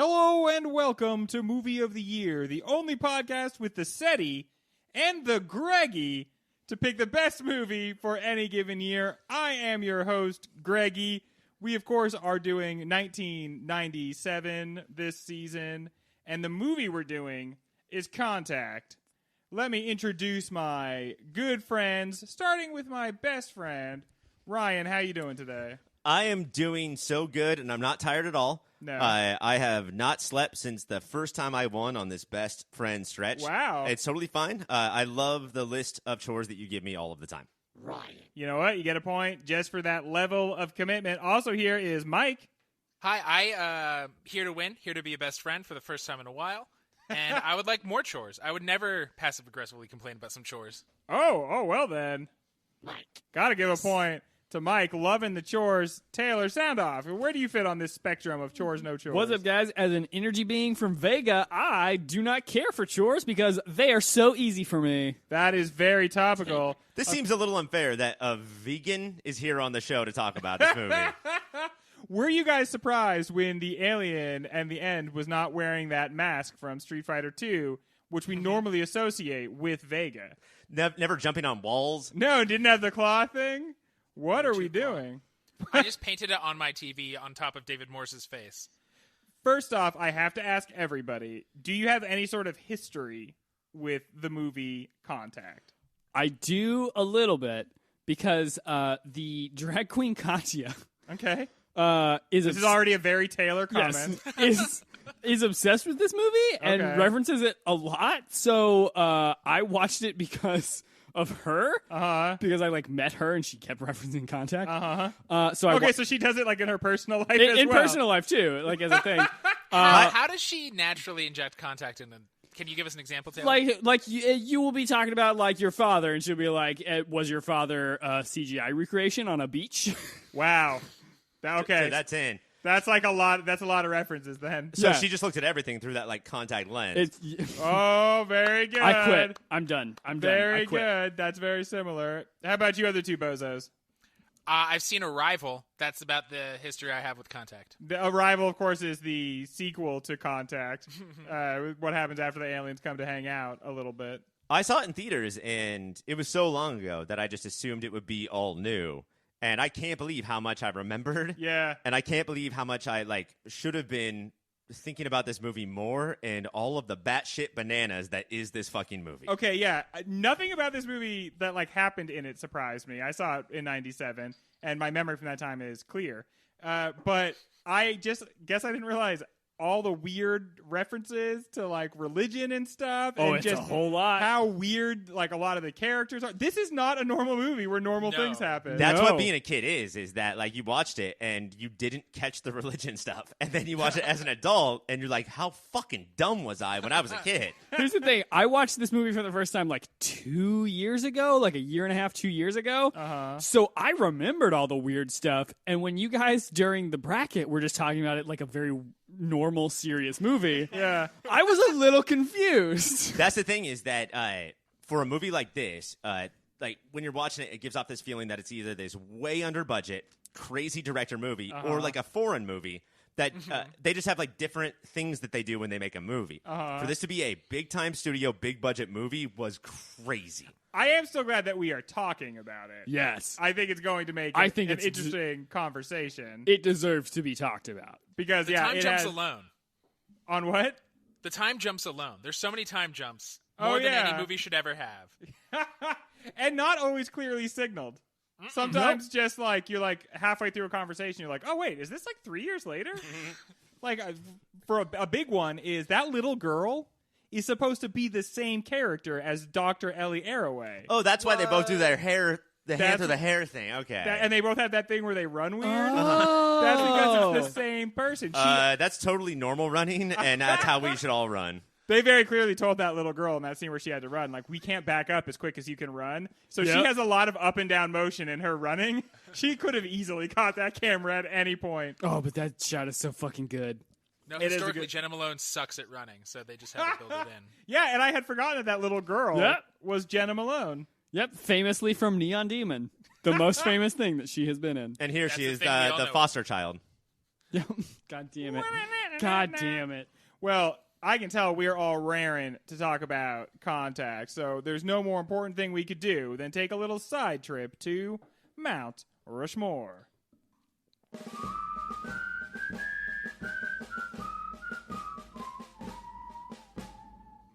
Hello and welcome to Movie of the Year, the only podcast with the SETI and the Greggy to pick the best movie for any given year. I am your host, Greggy. We, of course, are doing 1997 this season, and the movie we're doing is Contact. Let me introduce my good friends, starting with my best friend, Ryan. How you doing today? I am doing so good, and I'm not tired at all. No. I have not slept since the first time I won on this best friend stretch. Wow. It's totally fine. I love the list of chores that you give me all of the time. Ryan. You know what? You get a point just for that level of commitment. Also here is Mike. Hi, I here to win, here to be a best friend for the first time in a while, and I would like more chores. I would never passive-aggressively complain about some chores. Oh, well then. Mike. Gotta give a point to Mike, loving the chores. Taylor, sound off. Where do you fit on this spectrum of chores, no chores? What's up, guys? As an energy being from Vega, I do not care for chores because they are so easy for me. That is very topical. This seems a little unfair that a vegan is here on the show to talk about this movie. Were you guys surprised when the alien and the end was not wearing that mask from Street Fighter 2, which we normally associate with Vega? Never jumping on walls. No, didn't have the claw thing? What are we doing? I just painted it on my TV on top of David Morse's face. First off, I have to ask everybody, do you have any sort of history with the movie Contact? I do a little bit because the drag queen Katya Okay. This is already a very Taylor comment. Yes, is obsessed with this movie and Okay. references it a lot. So I watched it because of her, because I met her and she kept referencing Contact. So she does it in her personal life as in well. personal life too, as a thing. How does she naturally inject contact in them? Can you give us an example, Taylor? You will be talking about your father, and she'll be like, "Was your father CGI recreation on a beach?" Wow. Okay. So that's in. That's a lot. That's a lot of references then. So Yeah. she just looked at everything through that contact lens. Oh, very good. I quit. I'm done. Very I quit. good. That's very similar. How about you other two bozos? I've seen Arrival. That's about the history I have with Contact. The Arrival, of course, is the sequel to Contact. What happens after the aliens come to hang out a little bit. I saw it in theaters, and it was so long ago that I just assumed it would be all new. And I can't believe how much I remembered. Yeah. And I can't believe how much I should have been thinking about this movie more and all of the batshit bananas that is this fucking movie. Okay, yeah. Nothing about this movie that happened in it surprised me. I saw it in 97, and my memory from that time is clear. But I just guess I didn't realize all the weird references to religion and stuff. Oh, and it's just a whole lot. How weird a lot of the characters are. This is not a normal movie where normal things happen. That's No. what being a kid is that you watched it and you didn't catch the religion stuff. And then you watch it as an adult and you're like, how fucking dumb was I when I was a kid? Here's the thing. I watched this movie for the first time 2 years ago, a year and a half, 2 years ago. So I remembered all the weird stuff. And when you guys during the bracket were just talking about it like a very normal, serious movie, Yeah. I was a little confused. That's the thing is that for a movie like this, when you're watching it, it gives off this feeling that it's either this way under budget, crazy director movie or a foreign movie that they just have different things that they do when they make a movie. For this to be a big time studio, big budget movie was crazy. I am so glad that we are talking about it. Yes. I think it's going to make I think an it's interesting conversation. It deserves to be talked about. Because, The time jumps alone. On what? The time jumps alone. There's so many time jumps. Oh, More than yeah. any movie should ever have. And not always clearly signaled. Sometimes just you're halfway through a conversation, you're like, oh, wait, is this 3 years later? For a big one is that little girl is supposed to be the same character as Dr. Ellie Arroway. Oh, that's why they both do their hair, the hand through the hair thing. Okay. And they both have that thing where they run weird. Oh. That's because it's the same person. That's totally normal running, and that's how we should all run. They very clearly told that little girl in that scene where she had to run, we can't back up as quick as you can run. So she has a lot of up and down motion in her running. She could have easily caught that camera at any point. Oh, but that shot is so fucking good. No, It is a historically, good- Jenna Malone sucks at running, so they just had to build it in. Yeah, and I had forgotten that little girl was Jenna Malone. Yep, famously from Neon Demon, the most famous thing that she has been in. And here That's she the is, thing we all the know. foster child. Yep. God damn it. God damn it. Well, I can tell we're all raring to talk about Contact, so there's no more important thing we could do than take a little side trip to Mount Rushmore.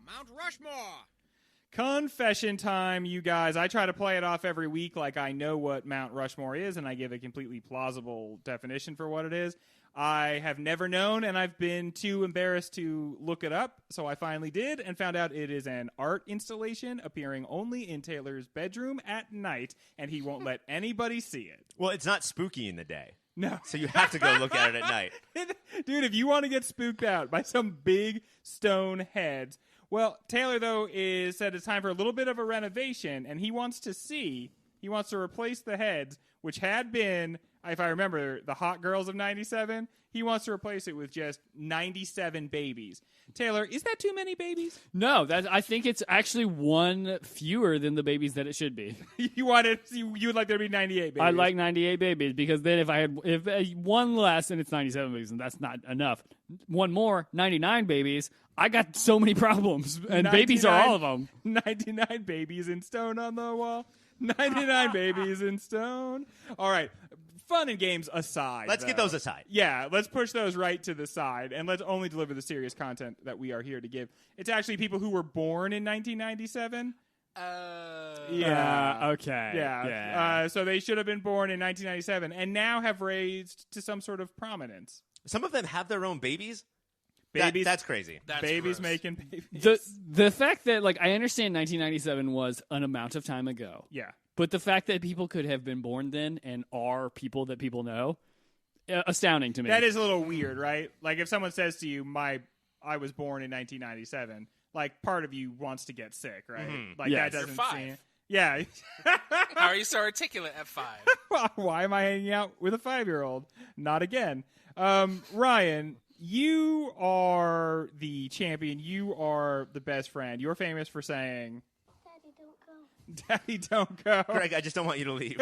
Mount Rushmore! Confession time, you guys. I try to play it off every week like I know what Mount Rushmore is, and I give a completely plausible definition for what it is. I have never known, and I've been too embarrassed to look it up, so I finally did and found out it is an art installation appearing only in Taylor's bedroom at night, and he won't let anybody see it. Well, it's not spooky in the day. No. So you have to go look at it at night. Dude, if you want to get spooked out by some big stone heads. Well, Taylor, though, said it's time for a little bit of a renovation, and he wants to replace the heads, which had been, if I remember, the hot girls of 97. He wants to replace it with just 97 babies. Taylor, is that too many babies? No, I think it's actually one fewer than the babies that it should be. You would like there to be 98 babies. I like 98 babies because then if one less and it's 97 babies, and that's not enough. One more, 99 babies. I got so many problems, and babies are all of them. 99 babies in stone on the wall. 99 babies in stone. All right. Fun and games aside. Let's get those aside. Yeah, let's push those right to the side, and let's only deliver the serious content that we are here to give. It's actually people who were born in 1997. Yeah. Okay. Yeah. So they should have been born in 1997 and now have raised to some sort of prominence. Some of them have their own babies. Babies. That's crazy. That's babies gross. making babies. The fact that I understand 1997 was an amount of time ago. Yeah. But the fact that people could have been born then and are people that people know, astounding to me. That is a little weird, right? Like if someone says to you, I was born in 1997, like part of you wants to get sick, right? Mm-hmm. Like Yes. that doesn't You're 5. seem. Yeah. How are you so articulate at 5? Why am I hanging out with a 5-year-old? Not again. Ryan, you are the champion. You are the best friend. You're famous for saying, Daddy, don't go. Greg, I just don't want you to leave.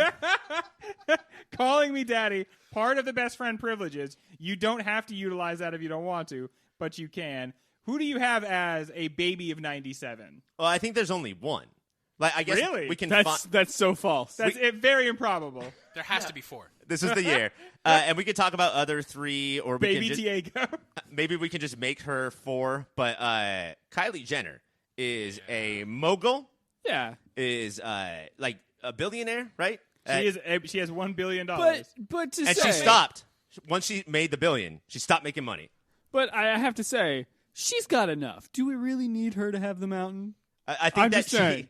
Calling me daddy, part of the best friend privileges. You don't have to utilize that if you don't want to, but you can. Who do you have as a baby of 97? Well, I think there's only one. I guess Really? we can. That's so false. That's very improbable. There has to be 4. This is the year, and we could talk about other 3. Or we Baby can just, Diego. maybe we can just make her 4. But Kylie Jenner is a mogul. Yeah. Is like a billionaire, right? She has $1 billion. But to And say, she stopped once she made the billion. She stopped making money. But I have to say, she's got enough. Do we really need her to have the mountain? I think I'm that just saying.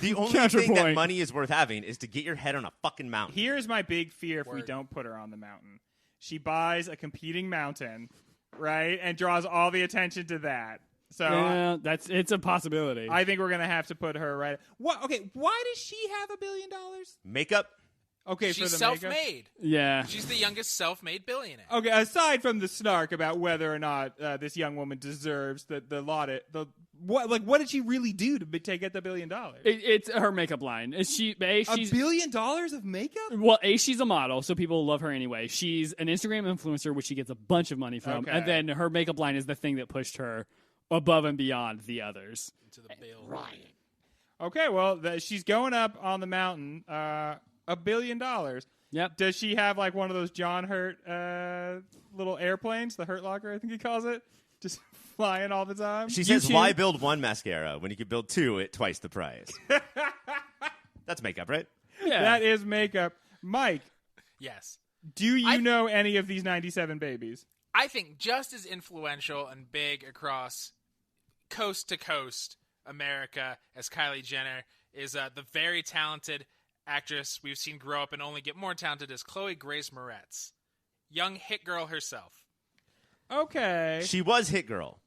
the only thing that Counterpoint. money is worth having is to get your head on a fucking mountain. Here's my big fear if we Word. don't put her on the mountain. She buys a competing mountain, right, and draws all the attention to that. So Yeah, it's a possibility. I think we're gonna have to put her right. What? Okay, why does she have $1 billion? Makeup. Okay, She's for the makeup. self-made. yeah. She's the youngest self-made billionaire. Okay, aside from the snark about whether or not this young woman deserves what did she really do to get the $1 billion? It's her makeup line. She's $1 billion of makeup? well, she's a model, so people love her anyway. She's an Instagram influencer, which she gets a bunch of money from, Okay. and then her makeup line is the thing that pushed her above and beyond the others. To the bill. Okay, well, she's going up on the mountain. $1 billion. Yep. Does she have like one of those John Hurt little airplanes, the Hurt Locker, I think he calls it, just flying all the time? She says, "Why build one mascara when you could build 2 at twice the price?" That's makeup, right? Yeah. That is makeup. Mike, Yes. do you know any of these 97 babies? I think just as influential and big across coast to coast America as Kylie Jenner is the very talented actress we've seen grow up and only get more talented as Chloe Grace Moretz. Young hit girl herself. Okay. She was Hit Girl.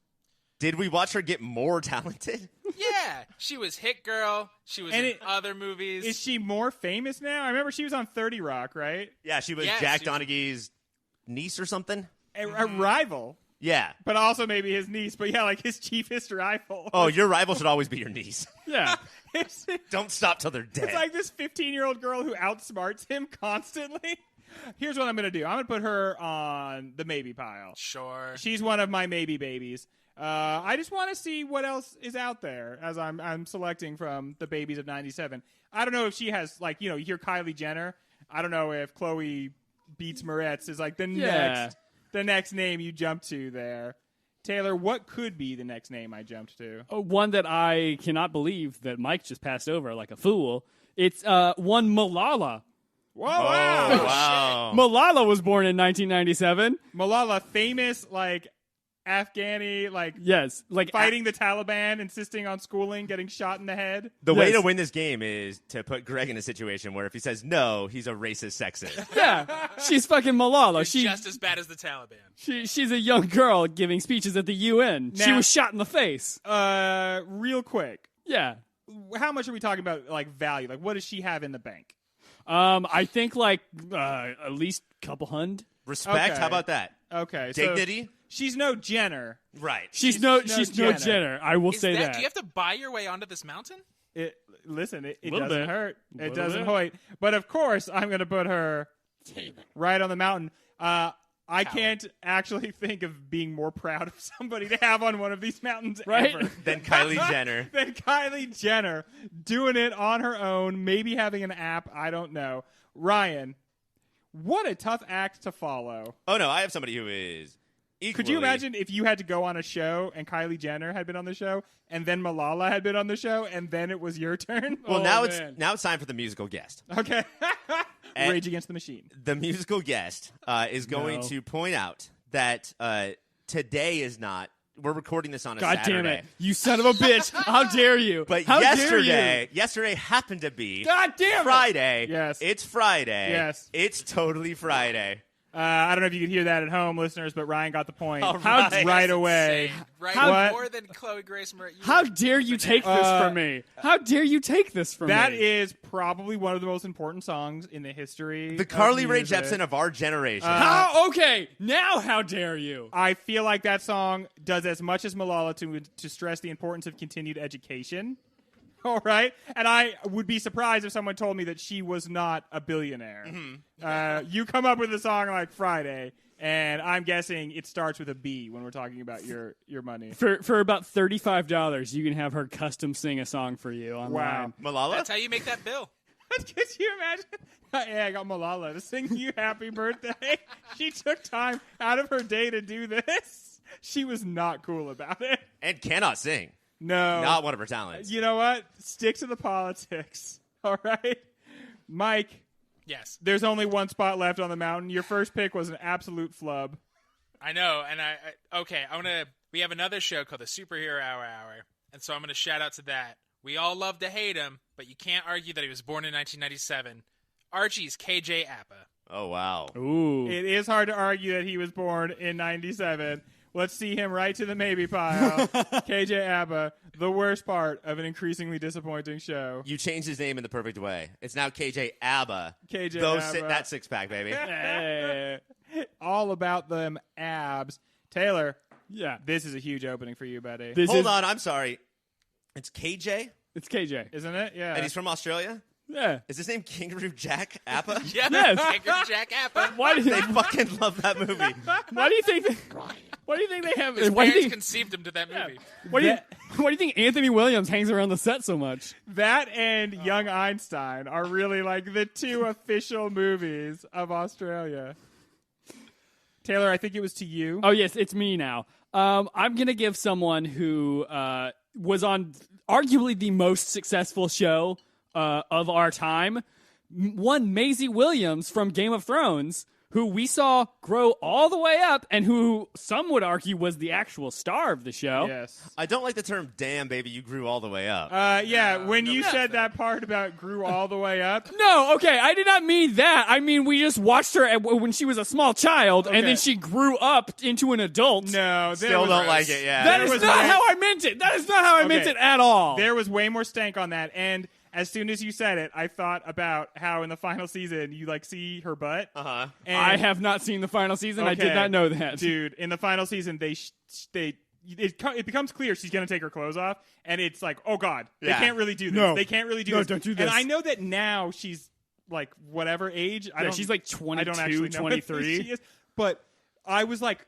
Did we watch her get more talented? Yeah, she was hit girl. She was And in other movies. Is she more famous now? I remember she was on 30 Rock, right? Yeah, she was Yes, Jack she was- Donaghy's niece or something. A rival, Yeah. but also maybe his niece. But yeah, like his chiefest rival. Oh, your rival should always be your niece. Yeah. it's Don't stop till they're dead. like this 15-year-old girl who outsmarts him constantly. Here's what I'm going to do. I'm going to put her on the maybe pile. Sure. She's one of my maybe babies. I just want to see what else is out there as I'm selecting from the babies of 97. I don't know if she has, like, you hear Kylie Jenner. I don't know if Chloe Beats Moretz is like the next name you jump to there. Taylor, what could be the next name I jumped to? One that I cannot believe that Mike just passed over like a fool. It's one Malala. Whoa, wow. Wow. Malala was born in 1997. Malala, famous, like, Afghani, like, Yes, like fighting the Taliban, insisting on schooling, getting shot in the head. The way Yes. to win this game is to put Greg in a situation where if he says no, he's a racist sexist. Yeah, she's fucking Malala. She's just as bad as the Taliban. She's a young girl giving speeches at the UN. She Now- was shot in the face. Real quick, Yeah. how much are we talking about, like, value? Like, what does she have in the bank? I think like at least couple hundred. Respect? Okay. How about that? Okay, so Dignity? she's no Jenner. Right. She's no Jenner. Jenner. I will say that. Do you have to buy your way onto this mountain? It doesn't Little hurt. bit. It Little doesn't bit. hoit. But of course, I'm going to put her right on the mountain. I can't actually think of being more proud of somebody to have on one of these mountains Right? ever Then Kylie Jenner. than Kylie Jenner doing it on her own, maybe having an app. I don't know. Ryan, what a tough act to follow. Oh, no, I have somebody who is equally... Could you imagine if you had to go on a show and Kylie Jenner had been on the show and then Malala had been on the show and then it was your turn? Well, Oh, now man. it's time for the musical guest. Okay. And- Rage Against the Machine. The musical guest is going No. to point out that today is not... We're recording this on a God Saturday. damn it! You son of a bitch! How dare you? But How dare yesterday happened to be you? God damn it! Friday. Yes. It's Friday. Yes. It's totally Friday. I don't know if you could hear that at home, listeners, but Ryan got the point. All How right. right away. Insane. Right, What? more than Chloe Grace Moretz. How dare you take this from me? How dare you take this from That me? is probably one of the most important songs in the history. The of Carly Rae music. Jepsen of our generation. How? Okay, now how dare you? I feel like that song does as much as Malala to stress the importance of continued education. All right, and I would be surprised if someone told me that she was not a billionaire. You come up with a song like Friday, and I'm guessing it starts with a B when we're talking about your money. For about $35, you can have her custom sing a song for you online. Wow. Malala? That's how you make that bill. Could you imagine? Hey, I got Malala to sing you happy birthday. She took time out of her day to do this. She was not cool about it. And cannot sing. No. Not one of her talents. You know what? Stick to the politics. All right? Mike, Yes, there's only one spot left on the mountain. Your first pick was an absolute flub. I know. And we have another show called the Superhero Hour, and so I'm gonna shout out to that. We all love to hate him, but you can't argue that he was born in 1997. Archie's KJ Appa. Oh, wow. Ooh. It is hard to argue that he was born in 97. Let's see him right to the maybe pile. KJ Abba, the worst part of an increasingly disappointing show. You changed his name in the perfect way. It's now KJ Abba. KJ Those Abba. that six-pack, baby. Eh, all about them abs. Taylor, Yeah. this is a huge opening for you, buddy. Hold on, I'm sorry. It's KJ? It's KJ. Isn't it? Yeah. And he's from Australia? Yeah. Is his name Kangaroo Jack Appa? Yeah, Yes. Kangaroo Jack Appa. Why do They you, fucking love that movie. why do you think? Why do you think they have? His Why do you parents think? conceived him to that movie. Why do you think Anthony Williams hangs around the set so much? That and Young Einstein are really like the two official movies of Australia. Taylor, I think it was to you. Oh yes, it's me now. I'm gonna give someone who was on arguably the most successful show of our time, one Maisie Williams from Game of Thrones, who we saw grow all the way up, and who some would argue was the actual star of the show. Yes. I don't like the term "damn, baby, you grew all the way up." Yeah, when no, you that's said fair. that part about grew all the way up, No, okay, I did not mean that. I mean we just watched her when she was a small child, Okay. and then she grew up into an adult. no, there Still was, don't like it, yeah. That There is was not way- how I meant it. That is not how I meant Okay. it at all. there was way more stank on that. And as soon as you said it, I thought about how in the final season you like see her butt. Uh-huh. And I have not seen the final season. I did Okay. not know that. Dude, in the final season, it becomes clear she's going to take her clothes off, and it's like, oh god, Yeah. they can't really do this. No. They can't really do No, this. don't do And this. I know that now she's like whatever age. She's like 22, I don't actually know what 23. she is, but I was like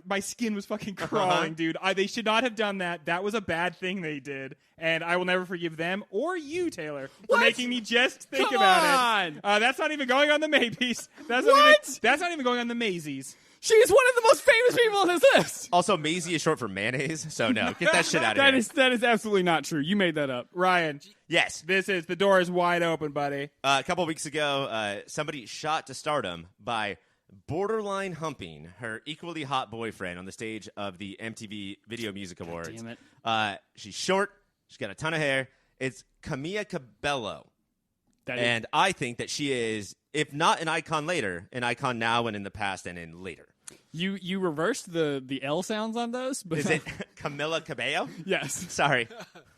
my skin was fucking crawling, dude. They should not have done that. That was a bad thing they did, and I will never forgive them or you, Taylor, for making me just think about it. That's not even going on the Maybes. That's not even going on the Maisies. She's one of the most famous people on this list. Also, Maisie is short for mayonnaise, so no, get that shit out of here. That is absolutely not true. You made that up. Ryan. Yes. The door is wide open, buddy. A couple of weeks ago, somebody shot to stardom by borderline humping her equally hot boyfriend on the stage of the MTV Video Music Awards. Damn it. She's short. She's got a ton of hair. It's Camila Cabello. And I think that she is, if not an icon later, an icon now and in the past and in later. You reversed the L sounds on those? But Is it Camila Cabello? Yes. Sorry.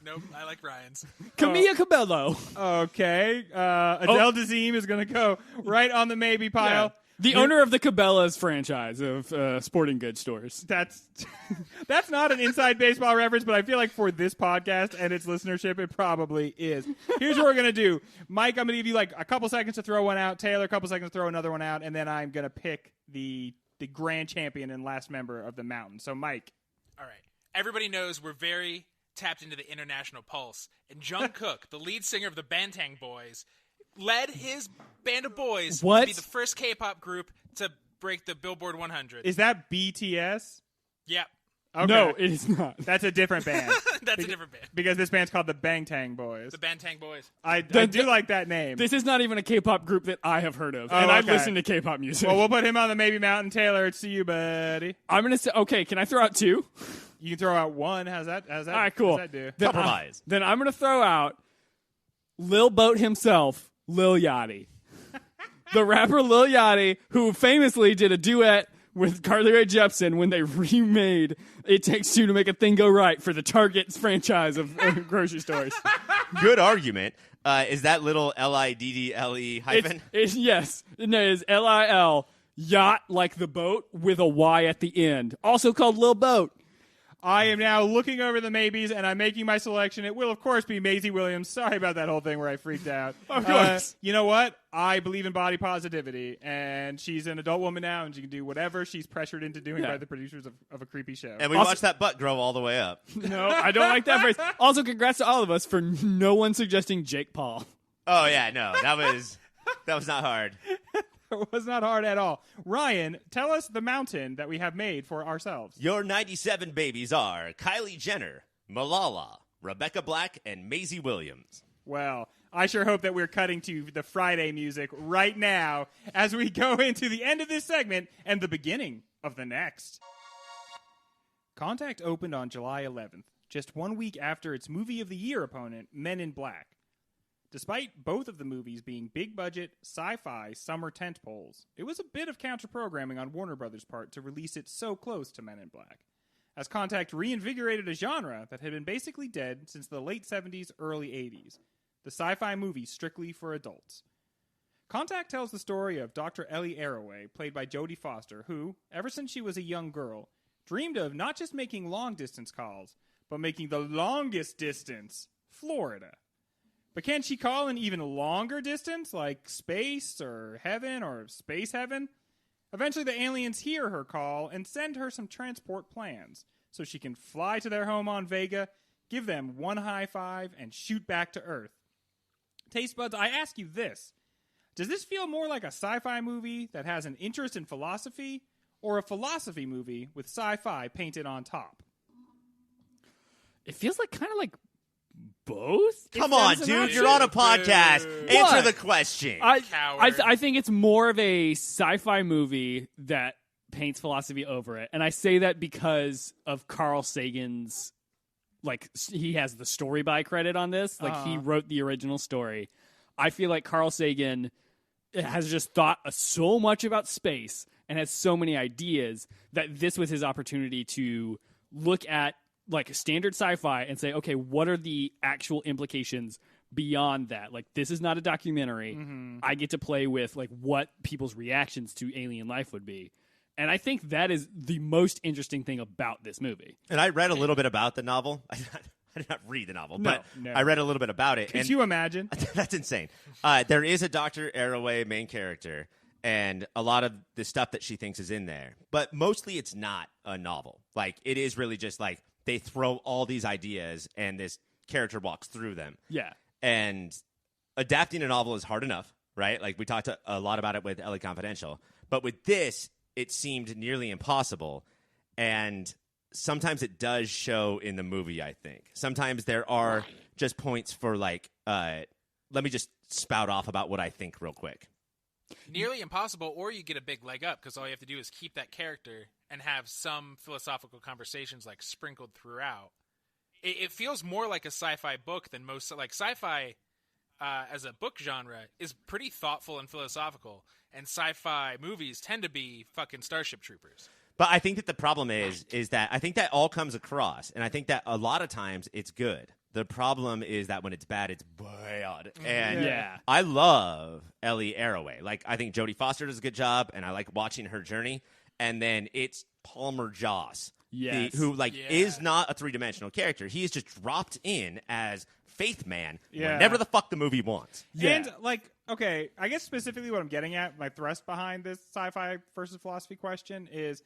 Nope, I like Ryan's. Camila Cabello. Okay. Adele Dazeem is going to go right on the maybe pile. Yeah. The owner of the Cabela's franchise of sporting goods stores. That's not an inside baseball reference, but I feel like for this podcast and its listenership, it probably is. Here's what we're going to do. Mike, I'm going to give you like a couple seconds to throw one out. Taylor, a couple seconds to throw another one out. And then I'm going to pick the grand champion and last member of the Mountain. So, Mike. All right. Everybody knows we're very tapped into the international pulse. And Jungkook, the lead singer of the Bangtan Boys, led his band of boys to be the first K-pop group to break the Billboard 100. Is that BTS? Yeah. Okay. No, it is not. That's a different band. That's a different band. Because this band's called the Bangtan Boys. The Bangtan Boys. I do like that name. This is not even a K-pop group that I have heard of, and I listen to K-pop music. Well, we'll put him on the Maybe Mountain. Taylor, it's to you, buddy. I'm going to say, okay, can I throw out two? You can throw out one. How's that? All right, cool. How's that do? Compromise. Then I'm going to throw out Lil Boat himself, Lil Yachty. The rapper Lil Yachty, who famously did a duet with Carly Rae Jepsen when they remade It Takes Two to Make a Thing Go Right for the Target franchise of grocery stores. Good argument. Is that little Liddle hyphen? Yes. It is Lil, yacht like the boat with a Y at the end. Also called Lil Boat. I am now looking over the maybes, and I'm making my selection. It will, of course, be Maisie Williams. Sorry about that whole thing where I freaked out. Of course. You know what? I believe in body positivity, and she's an adult woman now, and she can do whatever she's pressured into doing by the producers of a creepy show. And we watched that butt grow all the way up. No, I don't like that phrase. Also, congrats to all of us for no one suggesting Jake Paul. Oh, yeah, no. That was not hard. It was not hard at all. Ryan, tell us the mountain that we have made for ourselves. Your 97 babies are Kylie Jenner, Malala, Rebecca Black, and Maisie Williams. Well, I sure hope that we're cutting to the Friday music right now as we go into the end of this segment and the beginning of the next. Contact opened on July 11th, just 1 week after its Movie of the Year opponent, Men in Black. Despite both of the movies being big-budget, sci-fi summer tentpoles, it was a bit of counter-programming on Warner Brothers' part to release it so close to Men in Black, as Contact reinvigorated a genre that had been basically dead since the late 70s, early 80s, the sci-fi movie strictly for adults. Contact tells the story of Dr. Ellie Arroway, played by Jodie Foster, who, ever since she was a young girl, dreamed of not just making long-distance calls, but making the longest distance, Florida. But can she call an even longer distance, like space or heaven or space heaven? Eventually the aliens hear her call and send her some transport plans, so she can fly to their home on Vega, give them one high five, and shoot back to Earth. Taste buds, I ask you this. Does this feel more like a sci-fi movie that has an interest in philosophy, or a philosophy movie with sci-fi painted on top? It feels like kind of like both? Come on, dude. You're on a podcast. Answer the question. I think it's more of a sci-fi movie that paints philosophy over it. And I say that because of Carl Sagan's, like, he has the story by credit on this. Like, he wrote the original story. I feel like Carl Sagan has just thought so much about space and has so many ideas that this was his opportunity to look at like standard sci-fi and say, okay, what are the actual implications beyond that? Like, this is not a documentary. Mm-hmm. I get to play with like what people's reactions to alien life would be. And I think that is the most interesting thing about this movie. And I read a little bit about the novel. I did not read the novel, No, but no. I read a little bit about it. Could you imagine? That's insane. There is a Dr. Arroway main character, and a lot of the stuff that she thinks is in there. But mostly it's not a novel. Like, it is really just like they throw all these ideas, and this character walks through them. Yeah. And adapting a novel is hard enough, right? Like, we talked a lot about it with LA Confidential. But with this, it seemed nearly impossible. And sometimes it does show in the movie, I think. Sometimes there are just points for, like, let me just spout off about what I think real quick. Nearly impossible, or you get a big leg up because all you have to do is keep that character and have some philosophical conversations, like, sprinkled throughout. It feels more like a sci-fi book than most. Like, sci-fi as a book genre is pretty thoughtful and philosophical, and sci-fi movies tend to be fucking Starship Troopers. But I think that the problem is that I think that all comes across, and I think that a lot of times it's good. The problem is that when it's bad, it's bad. And Yeah. I love Ellie Arroway. Like, I think Jodie Foster does a good job, and I like watching her journey. And then it's Palmer Joss, Yes. who Yeah. is not a three-dimensional character. He is just dropped in as Faith Man Yeah. whenever the fuck the movie wants. Yeah. And, like, okay, I guess specifically what I'm getting at, my thrust behind this sci-fi versus philosophy question is,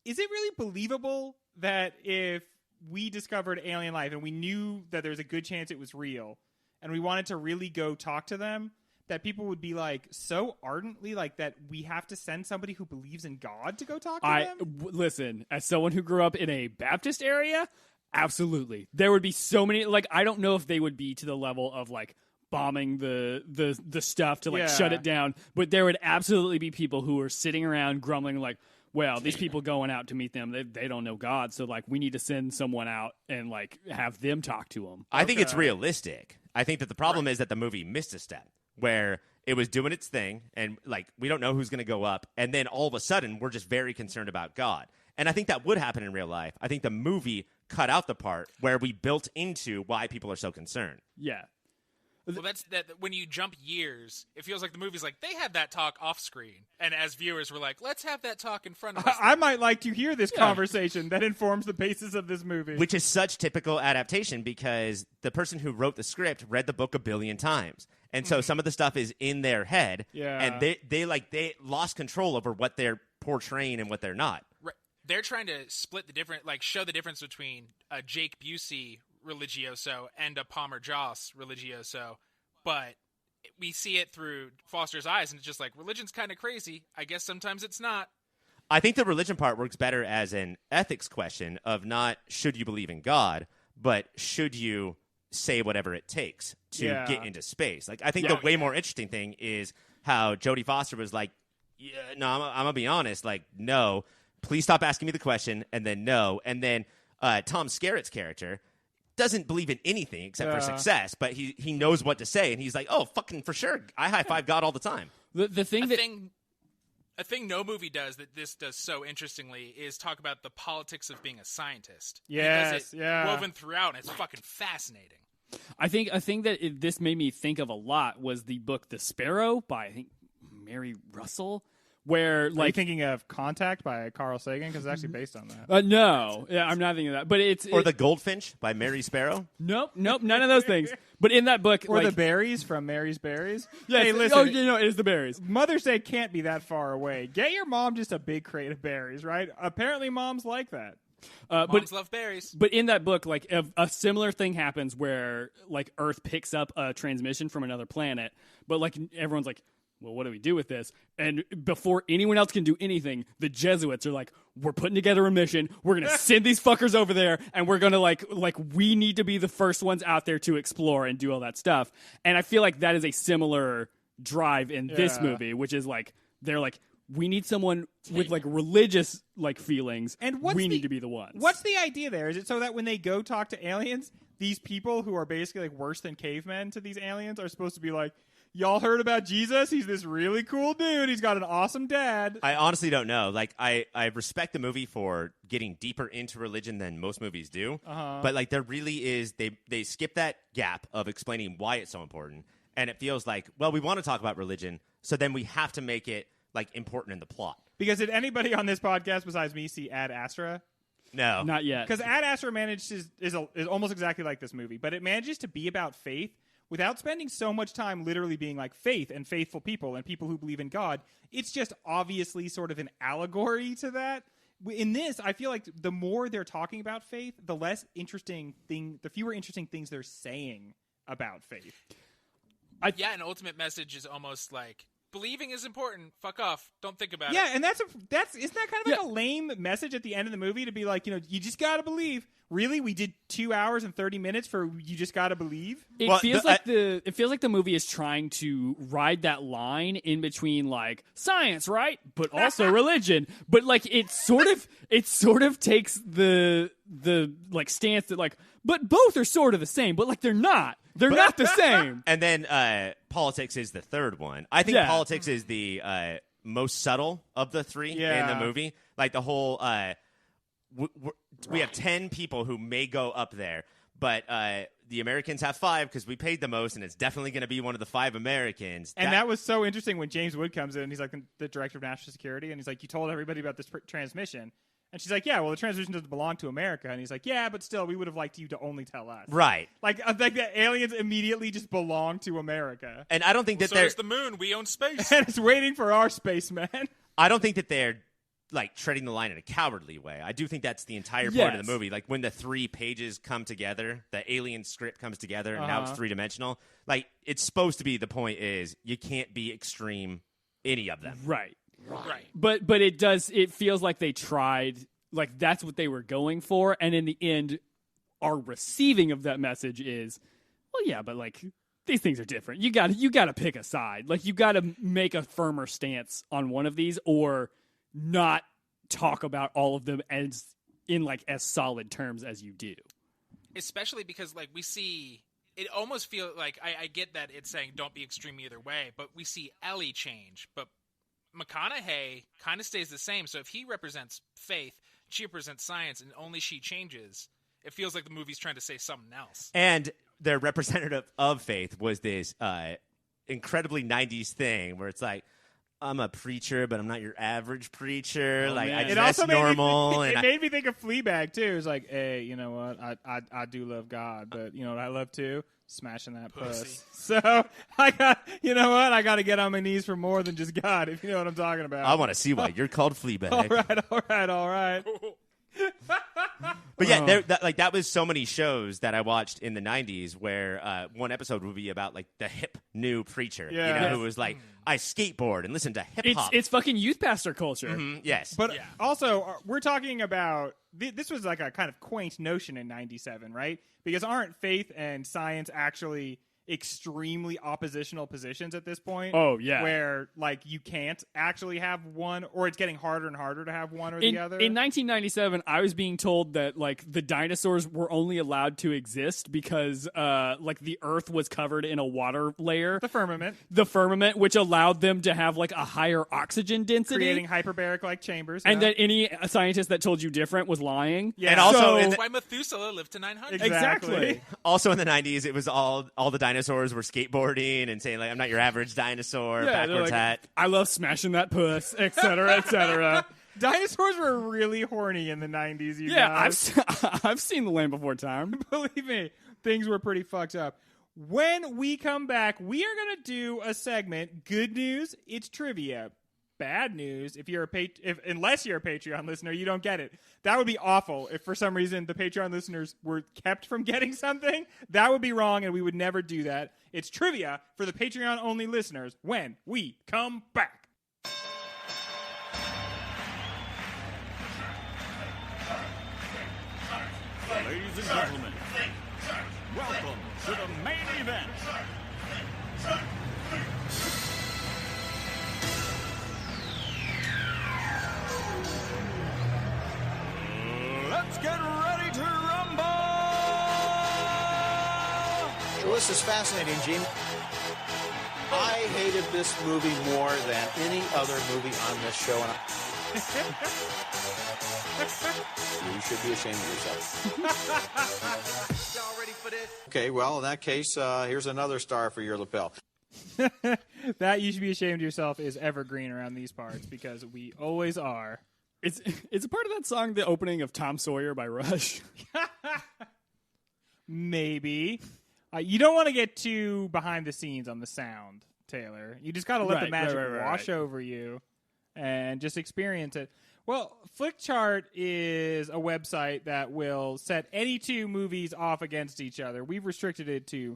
is it really believable that if we discovered alien life and we knew that there's a good chance it was real and we wanted to really go talk to them, that people would be like so ardently like that we have to send somebody who believes in God to go talk to them? Listen, as someone who grew up in a Baptist area, absolutely. There would be so many, like, I don't know if they would be to the level of, like, bombing the stuff to, like, Yeah. shut it down, but there would absolutely be people who are sitting around grumbling like, well, these people going out to meet them, they don't know God, so, like, we need to send someone out and, like, have them talk to them. I think it's realistic. I think that the problem is that the movie missed a step where it was doing its thing, and, like, we don't know who's going to go up, and then all of a sudden we're just very concerned about God. And I think that would happen in real life. I think the movie cut out the part where we built into why people are so concerned. Yeah. Well, that's that. When you jump years, it feels like the movie's like they had that talk off screen, and as viewers, we're like, let's have that talk in front of us. I might like to hear this conversation that informs the basis of this movie. Which is such typical adaptation because the person who wrote the script read the book a billion times. And so some of the stuff is in their head. Yeah. And they lost control over what they're portraying and what they're not. Right. They're trying to split the different, like, show the difference between a Jake Busey religioso and a Palmer Joss religioso, but we see it through Foster's eyes, and it's just like, religion's kind of crazy. I guess sometimes it's not. I think the religion part works better as an ethics question of not should you believe in God, but should you say whatever it takes to get into space. Like, I think the way more interesting thing is how Jodie Foster was like, yeah, no, I'm going to be honest, like, no, please stop asking me the question, and then no. And then Tom Skerritt's character doesn't believe in anything except for success, but he knows what to say, and he's like, oh, fucking for sure, I high-five God all the time. The thing A thing no movie does that this does so interestingly is talk about the politics of being a scientist. Yes, He does it yeah. woven throughout, and it's fucking fascinating. I think a thing that this made me think of a lot was the book The Sparrow by, I think, Mary Russell, where, Are you like, thinking of Contact by Carl Sagan? Because it's actually based on that. no, yeah, I'm not thinking of that, but Or The Goldfinch by Mary Sparrow. nope, none of those things. But in that book, Or like, The Berries from Mary's Berries. yes, Hey, listen. oh, you know, it is the berries. Mother's Day can't be that far away. Get your mom just a big crate of berries, right? Apparently moms like that. Moms love berries. But in that book, like, a similar thing happens where, like, Earth picks up a transmission from another planet, but, like, everyone's like, well, what do we do with this? And before anyone else can do anything, the Jesuits are like, we're putting together a mission. We're going to send these fuckers over there, and we're going to, like, we need to be the first ones out there to explore and do all that stuff. And I feel like that is a similar drive in this movie, which is, like, they're like, we need someone with, like, religious, like, feelings, And we need to be the ones. What's the idea there? Is it so that when they go talk to aliens, these people who are basically like worse than cavemen to these aliens are supposed to be like, y'all heard about Jesus? He's this really cool dude. He's got an awesome dad. I honestly don't know. Like, I respect the movie for getting deeper into religion than most movies do. But, like, there really is, they skip that gap of explaining why it's so important. And it feels like, well, we want to talk about religion, so then we have to make it, like, important in the plot. Because did anybody on this podcast besides me see Ad Astra? No. Not yet. Because Ad Astra is almost exactly like this movie, but it manages to be about faith without spending so much time literally being like faith and faithful people and people who believe in God. It's just obviously sort of an allegory to that. In this, I feel like the more they're talking about faith, the fewer interesting things they're saying about faith. An ultimate message is almost like, believing is important. Fuck off. Don't think about it. Yeah, and isn't that kind of like a lame message at the end of the movie to be like, you just gotta believe. Really, we did 2 hours and 30 minutes for you just gotta believe. It feels like the movie is trying to ride that line in between like science, right, but also religion. But like it sort of takes the like stance that like, but both are sort of the same, but like they're not. They're not the same. And then politics is the third one. I think politics is the most subtle of the three in the movie. Like the whole, we have 10 people who may go up there, but the Americans have 5 because we paid the most, and it's definitely going to be one of the 5 Americans. And that was so interesting when James Wood comes in, and he's like the director of national security, and he's like, you told everybody about this transmission. And she's like, yeah, well, the transmission doesn't belong to America. And he's like, yeah, but still, we would have liked you to only tell us. Right. Like the aliens immediately just belong to America. And I don't think that so does the moon. We own space. And it's waiting for our spaceman. I don't think that they're like treading the line in a cowardly way. I do think that's the entire part of the movie. Like when the 3 pages come together, the alien script comes together, and now it's 3-dimensional. Like it's supposed to be, the point is you can't be extreme any of them. Right. Right. But it feels like they tried, like that's what they were going for, and in the end our receiving of that message is, well, yeah, but like these things are different. You got to pick a side. Like you got to make a firmer stance on one of these, or not talk about all of them as solid terms as you do. Especially because like we see, it almost feels like I get that it's saying don't be extreme either way, but we see Ellie change, but McConaughey kind of stays the same. So if he represents faith, she represents science, and only she changes, it feels like the movie's trying to say something else. And their representative of faith was this incredibly 90s thing where it's like, I'm a preacher, but I'm not your average preacher. Oh, like man. I dress normal. It made me think of Fleabag too. It's like, hey, you know what? I do love God, but you know what I love too? Smashing that puss. So I got to get on my knees for more than just God, if you know what I'm talking about. I want to see why you're called Fleabag. All right. But yeah, that was so many shows that I watched in the 90s where one episode would be about like the hip new preacher, who was like, I skateboard and listen to hip hop. It's fucking youth pastor culture. Mm-hmm, yes. But also, we're talking about, this was like a kind of quaint notion in 97, right? Because aren't faith and science actually extremely oppositional positions at this point? Oh, yeah. Where, like, you can't actually have one, or it's getting harder and harder to have one or the other? In 1997, I was being told that, like, the dinosaurs were only allowed to exist because, like, the Earth was covered in a water layer. The firmament. The firmament, which allowed them to have, like, a higher oxygen density. Creating hyperbaric-like chambers. And that any scientist that told you different was lying. Yeah. And also, that's why Methuselah lived to 900. Exactly. Also in the 90s, it was all the dinosaurs were skateboarding and saying, like, I'm not your average dinosaur, backwards like, hat. I love smashing that puss, etc., etc. Dinosaurs were really horny in the 90s, you guys. I've seen The Land Before Time. Believe me, things were pretty fucked up. When we come back, we are going to do a segment. Good news, it's trivia. Bad news, unless you're a Patreon listener, you don't get it. That would be awful if for some reason the Patreon listeners were kept from getting something. That would be wrong, and we would never do that. It's trivia for the Patreon-only listeners when we come back. Ladies and gentlemen, welcome to the main event. Let's get ready to rumble! Well, this is fascinating, Gene. I hated this movie more than any other movie on this show. And you should be ashamed of yourself. Y'all ready for this? Okay, well, in that case, here's another star for your lapel. That you should be ashamed of yourself is evergreen around these parts because we always are. It's a part of that song, the opening of Tom Sawyer by Rush. Maybe. You don't want to get too behind the scenes on the sound, Taylor. You just got to let the magic wash over you and just experience it. Well, Flickchart is a website that will set any two movies off against each other. We've restricted it to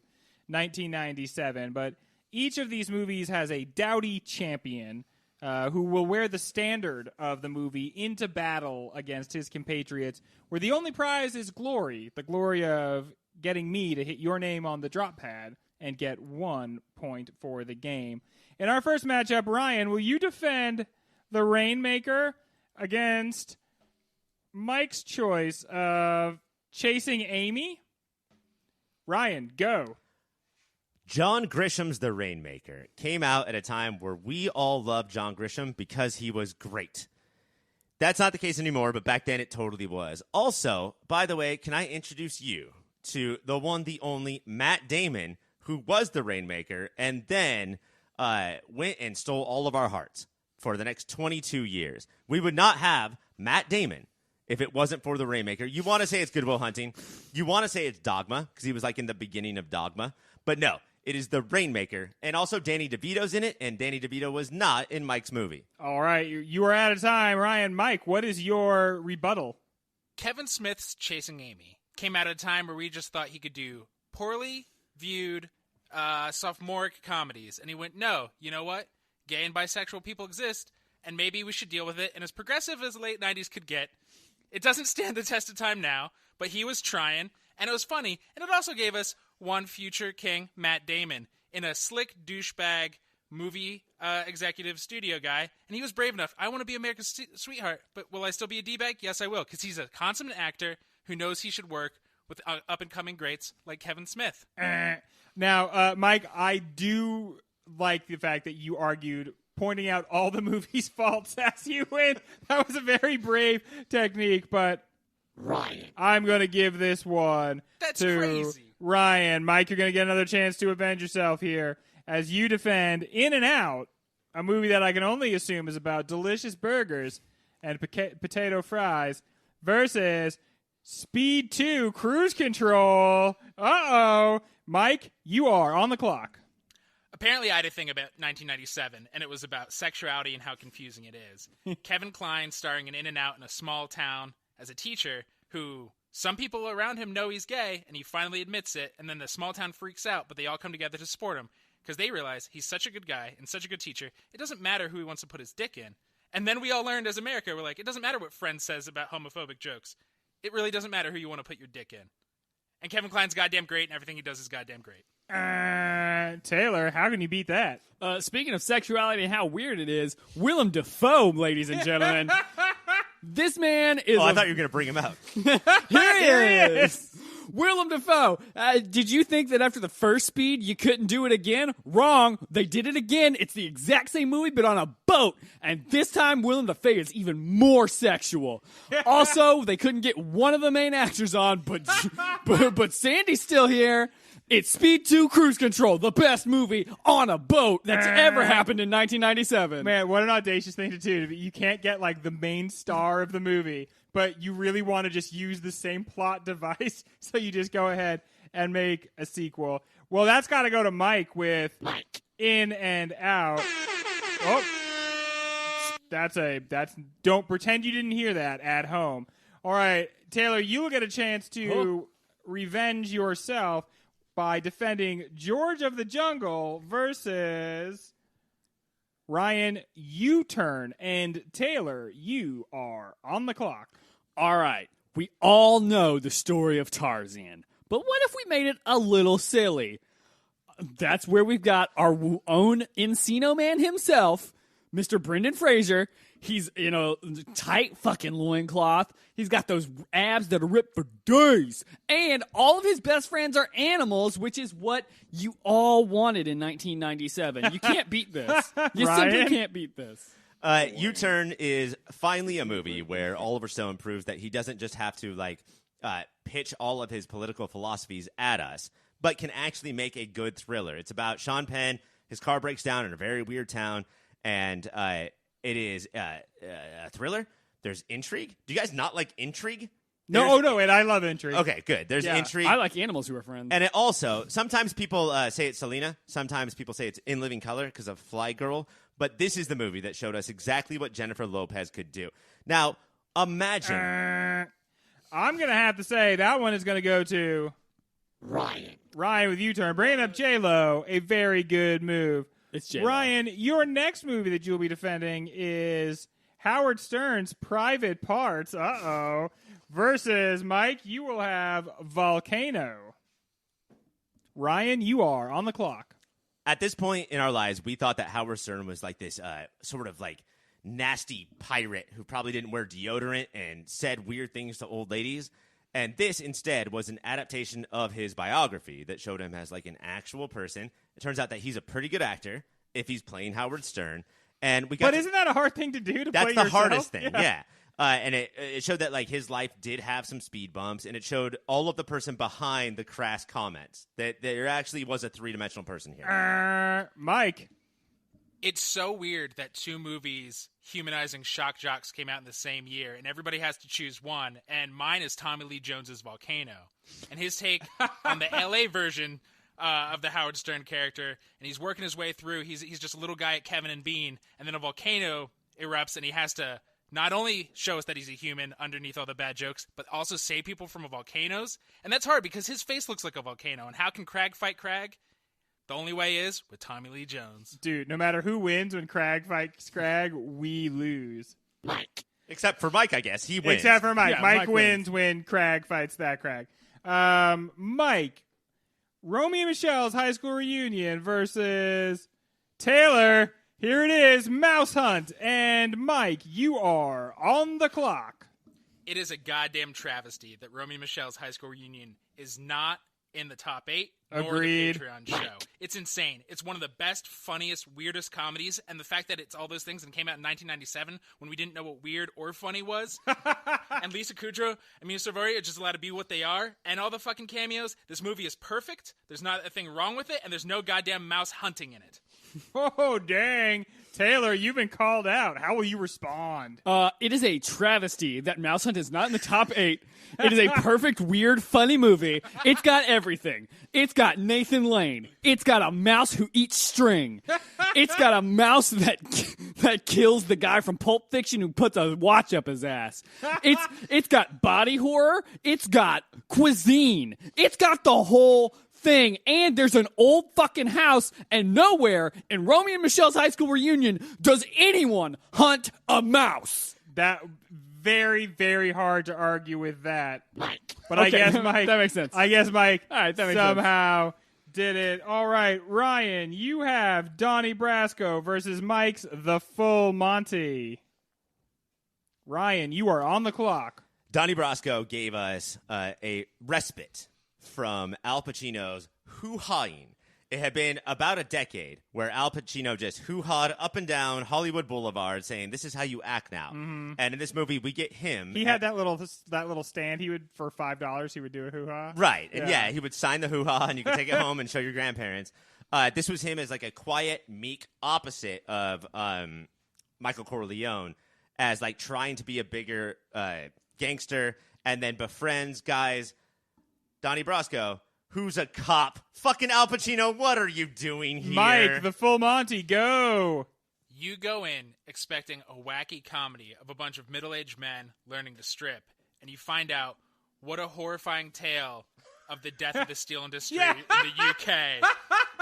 1997, but each of these movies has a doughty champion who will wear the standard of the movie into battle against his compatriots, where the only prize is glory, the glory of getting me to hit your name on the drop pad and get 1 point for the game. In our first matchup, Ryan, will you defend the Rainmaker against Mike's choice of Chasing Amy? Ryan, go. John Grisham's The Rainmaker came out at a time where we all loved John Grisham because he was great. That's not the case anymore, but back then it totally was. Also, by the way, can I introduce you to the one, the only Matt Damon, who was the Rainmaker and then went and stole all of our hearts for the next 22 years. We would not have Matt Damon if it wasn't for the Rainmaker. You want to say it's Good Will Hunting. You want to say it's Dogma, because he was like in the beginning of Dogma. But no, it is the Rainmaker. And also Danny DeVito's in it, and Danny DeVito was not in Mike's movie. All right, you are out of time. Ryan, Mike, what is your rebuttal? Kevin Smith's Chasing Amy came out at a time where we just thought he could do poorly viewed sophomoric comedies. And he went, no, you know what? Gay and bisexual people exist, and maybe we should deal with it. And as progressive as the late 90s could get, it doesn't stand the test of time now, but he was trying, and it was funny. And it also gave us one future king, Matt Damon, in a slick douchebag movie executive studio guy, and he was brave enough. I want to be America's sweetheart, but will I still be a D-bag? Yes, I will, because he's a consummate actor who knows he should work with up-and-coming greats like Kevin Smith. Now, Mike, I do like the fact that you argued pointing out all the movie's faults as you win. That was a very brave technique, but Ryan, I'm going to give this one to crazy. Ryan. Mike, you're going to get another chance to avenge yourself here as you defend In and Out, a movie that I can only assume is about delicious burgers and potato fries, versus Speed 2 Cruise Control. Uh-oh. Mike, you are on the clock. Apparently, I had a thing about 1997, and it was about sexuality and how confusing it is. Kevin Kline starring in In-N-Out in a small town as a teacher who some people around him know he's gay, and he finally admits it, and then the small town freaks out, but they all come together to support him because they realize he's such a good guy and such a good teacher, it doesn't matter who he wants to put his dick in. And then we all learned as America, we're like, it doesn't matter what Friends says about homophobic jokes. It really doesn't matter who you want to put your dick in. And Kevin Kline's goddamn great, and everything he does is goddamn great. Taylor, how can you beat that? Speaking of sexuality and how weird it is, Willem Dafoe, ladies and gentlemen. This man is... Oh, I thought you were going to bring him out. Here he is. Willem Dafoe. Did you think that after the first Speed, you couldn't do it again? Wrong. They did it again. It's the exact same movie, but on a boat. And this time, Willem Dafoe is even more sexual. Also, they couldn't get one of the main actors on, but Sandy's still here. It's Speed 2 Cruise Control, the best movie on a boat that's ever happened in 1997. Man, what an audacious thing to do. You can't get, like, the main star of the movie, but you really want to just use the same plot device, so you just go ahead and make a sequel. Well, that's got to go to Mike with In and Out. Oh, don't pretend you didn't hear that at home. All right, Taylor, you will get a chance to revenge yourself by defending George of the Jungle versus Ryan U-Turn. And Taylor, you are on the clock. All right, we all know the story of Tarzan, but what if we made it a little silly? That's where we've got our own Encino Man himself, Mr. Brendan Fraser. He's in a tight fucking loincloth. He's got those abs that are ripped for days. And all of his best friends are animals, which is what you all wanted in 1997. You can't beat this. You simply can't beat this. U-Turn is finally a movie where Oliver Stone proves that he doesn't just have to pitch all of his political philosophies at us, but can actually make a good thriller. It's about Sean Penn. His car breaks down in a very weird town, and it is a thriller. There's intrigue. Do you guys not like intrigue? No, and I love intrigue. Okay, good. There's intrigue. I like Animals Who Are Friends. And it also, sometimes people say it's Selena. Sometimes people say it's In Living Color because of Fly Girl. But this is the movie that showed us exactly what Jennifer Lopez could do. Now, imagine. I'm going to have to say that one is going to go to Ryan with U-Turn. Bringing up J-Lo, a very good move. It's J-Lo. Ryan, your next movie that you'll be defending is Howard Stern's Private Parts. Uh-oh. Versus, Mike, you will have Volcano. Ryan, you are on the clock. At this point in our lives, we thought that Howard Stern was like this sort of like nasty pirate who probably didn't wear deodorant and said weird things to old ladies. And this, instead, was an adaptation of his biography that showed him as like an actual person. It turns out that he's a pretty good actor if he's playing Howard Stern. And we got But isn't that a hard thing to do to play That's the yourself? hardest thing, yeah. And it showed that like his life did have some speed bumps, and it showed all of the person behind the crass comments. That there actually was a three-dimensional person here. Mike. It's so weird that two movies humanizing shock jocks came out in the same year, and everybody has to choose one, and mine is Tommy Lee Jones's Volcano. And his take on the LA version of the Howard Stern character, and he's working his way through. He's just a little guy at Kevin and Bean, and then a volcano erupts, and he has to not only show us that he's a human underneath all the bad jokes, but also save people from volcanoes. And that's hard because his face looks like a volcano. And how can Crag fight Crag? The only way is with Tommy Lee Jones. Dude, no matter who wins when Crag fights Crag, we lose. Mike. Except for Mike, I guess. He wins. Except for Mike. Yeah, Mike Mike wins when Crag fights that Crag. Mike, Romeo and Michelle's high school reunion versus Taylor. Here it is, Mouse Hunt. And Mike, you are on the clock. It is a goddamn travesty that Romeo and Michelle's high school reunion is not in the top 8 nor Agreed. the Patreon show. It's insane. It's one of the best, funniest, weirdest comedies, and the fact that it's all those things and came out in 1997 when we didn't know what weird or funny was, and Lisa Kudrow and Mia Savory are just allowed to be what they are, and all the fucking cameos. This movie is perfect. There's not a thing wrong with it, and there's no goddamn mouse hunting in it. Oh, dang. Taylor, you've been called out. How will you respond? It is a travesty that Mouse Hunt is not in the top 8. It is a perfect, weird, funny movie. It's got everything. It's got Nathan Lane. It's got a mouse who eats string. It's got a mouse that kills the guy from Pulp Fiction who puts a watch up his ass. It's got body horror. It's got cuisine. It's got the whole thing, and there's an old fucking house, and nowhere in Romeo and Michelle's high school reunion does anyone hunt a mouse. That very, very hard to argue with that. Mike. But Okay, I guess Mike. that makes sense. I guess Mike All right, that makes somehow did it. All right, Ryan, you have Donnie Brasco versus Mike's The Full Monty. Ryan, you are on the clock. Donnie Brasco gave us a respite from Al Pacino's hoo-hawing. It had been about a decade where Al Pacino just hoo-hawed up and down Hollywood Boulevard saying, this is how you act now. Mm-hmm. And in this movie, we get him. He had that little stand he would, for $5, he would do a hoo-ha. Right. And yeah, he would sign the hoo-ha and you could take it home and show your grandparents. This was him as like a quiet, meek opposite of Michael Corleone, as like trying to be a bigger gangster, and then befriends guys. Donnie Brasco, who's a cop. Fucking Al Pacino, what are you doing here? Mike, The Full Monty, go. You go in expecting a wacky comedy of a bunch of middle-aged men learning to strip, and you find out what a horrifying tale of the death of the steel industry in the UK.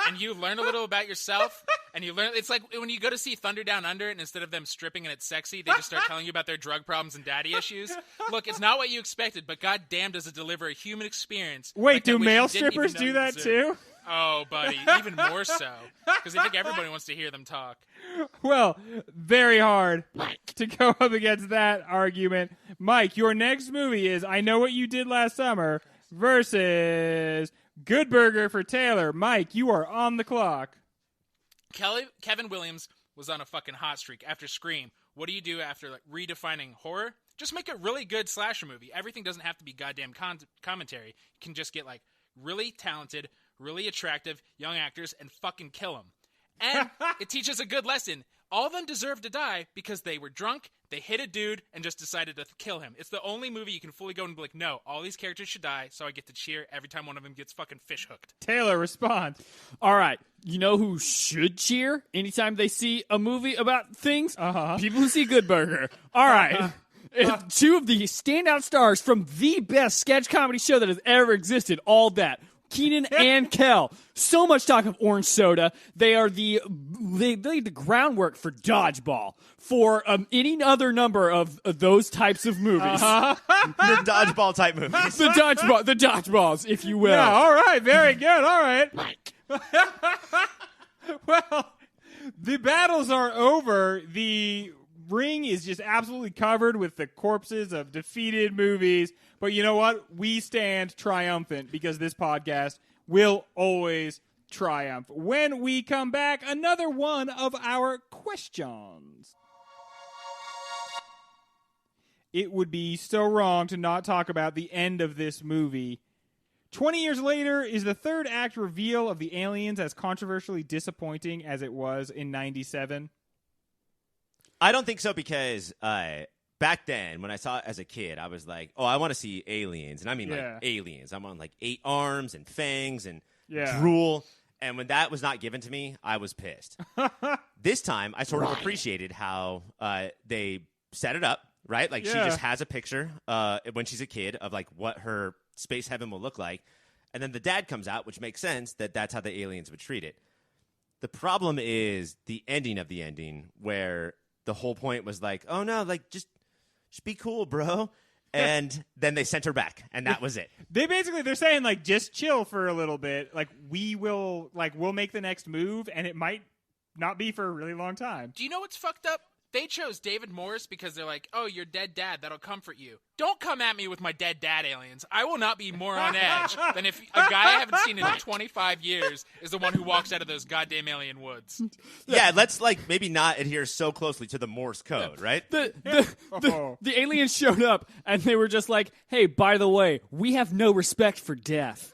And you learn a little about yourself, and you learn. It's like when you go to see Thunder Down Under, and instead of them stripping and it's sexy, they just start telling you about their drug problems and daddy issues. Look, it's not what you expected, but goddamn, does it deliver a human experience? Wait, like do that which male you didn't strippers even know do you that deserved. too? Oh, buddy, even more so, because I think everybody wants to hear them talk. Well, very hard to go up against that argument. Mike, your next movie is I Know What You Did Last Summer versus Good Burger for Taylor. Mike, you are on the clock. Kevin Williams was on a fucking hot streak after Scream. What do you do after like redefining horror? Just make a really good slasher movie. Everything doesn't have to be goddamn commentary. You can just get like really talented, really attractive young actors and fucking kill them. And it teaches a good lesson. All of them deserve to die because they were drunk, They hit a dude and just decided to kill him. It's the only movie you can fully go and be like, no, all these characters should die, so I get to cheer every time one of them gets fucking fish hooked. Taylor, respond. All right. You know who should cheer anytime they see a movie about things? People who see Good Burger. All right. Two of the standout stars from the best sketch comedy show that has ever existed, all that. Keenan and Kel. So much talk of orange soda. They are they laid the groundwork for Dodgeball, for any other number of those types of movies. The dodgeball type movies. The dodgeballs, if you will. Yeah, all right. Very good. All right. Well, the battles are over. The ring is just absolutely covered with the corpses of defeated movies. But you know what? We stand triumphant because this podcast will always triumph. When we come back, another one of our questions. It would be so wrong to not talk about the end of this movie. 20 years later, is the third act reveal of the aliens as controversially disappointing as it was in 97? I don't think so because back then, when I saw it as a kid, I was like, oh, I want to see aliens. And I mean, like, aliens. I want, like, 8 arms and fangs and drool. And when that was not given to me, I was pissed. This time, I sort of appreciated how they set it up, right? Like, she just has a picture when she's a kid of, like, what her space heaven will look like. And then the dad comes out, which makes sense that that's how the aliens would treat it. The problem is the ending of the ending, where the whole point was like, oh, no, like, just be cool, bro. And then they sent her back, and that was it. They're saying, like, just chill for a little bit. Like, we'll make the next move, and it might not be for a really long time. Do you know what's fucked up? They chose David Morse because they're like, oh, your dead dad, that'll comfort you. Don't come at me with my dead dad aliens. I will not be more on edge than if a guy I haven't seen in 25 years is the one who walks out of those goddamn alien woods. Yeah, let's, like, maybe not adhere so closely to the Morse code, right? The aliens showed up, and they were just like, hey, by the way, we have no respect for death.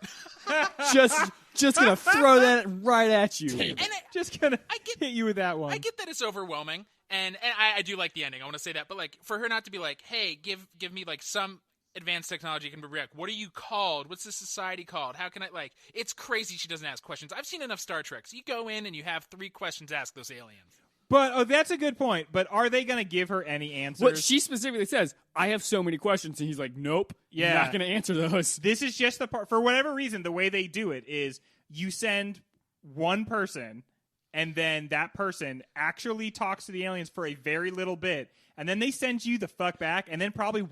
Just gonna throw that right at you. Just gonna hit you with that one. I get that it's overwhelming. And I do like the ending. I want to say that. But, like, for her not to be like, hey, give me, like, some advanced technology can react. What are you called? What's this society called? How can I, like, it's crazy she doesn't ask questions. I've seen enough Star Trek. So you go in and you have 3 questions to ask those aliens. But that's a good point. But are they going to give her any answers? What she specifically says, I have so many questions. And he's like, nope, not going to answer those. This is just the part. For whatever reason, the way they do it is you send one person, and then that person actually talks to the aliens for a very little bit, and then they send you the fuck back, and then probably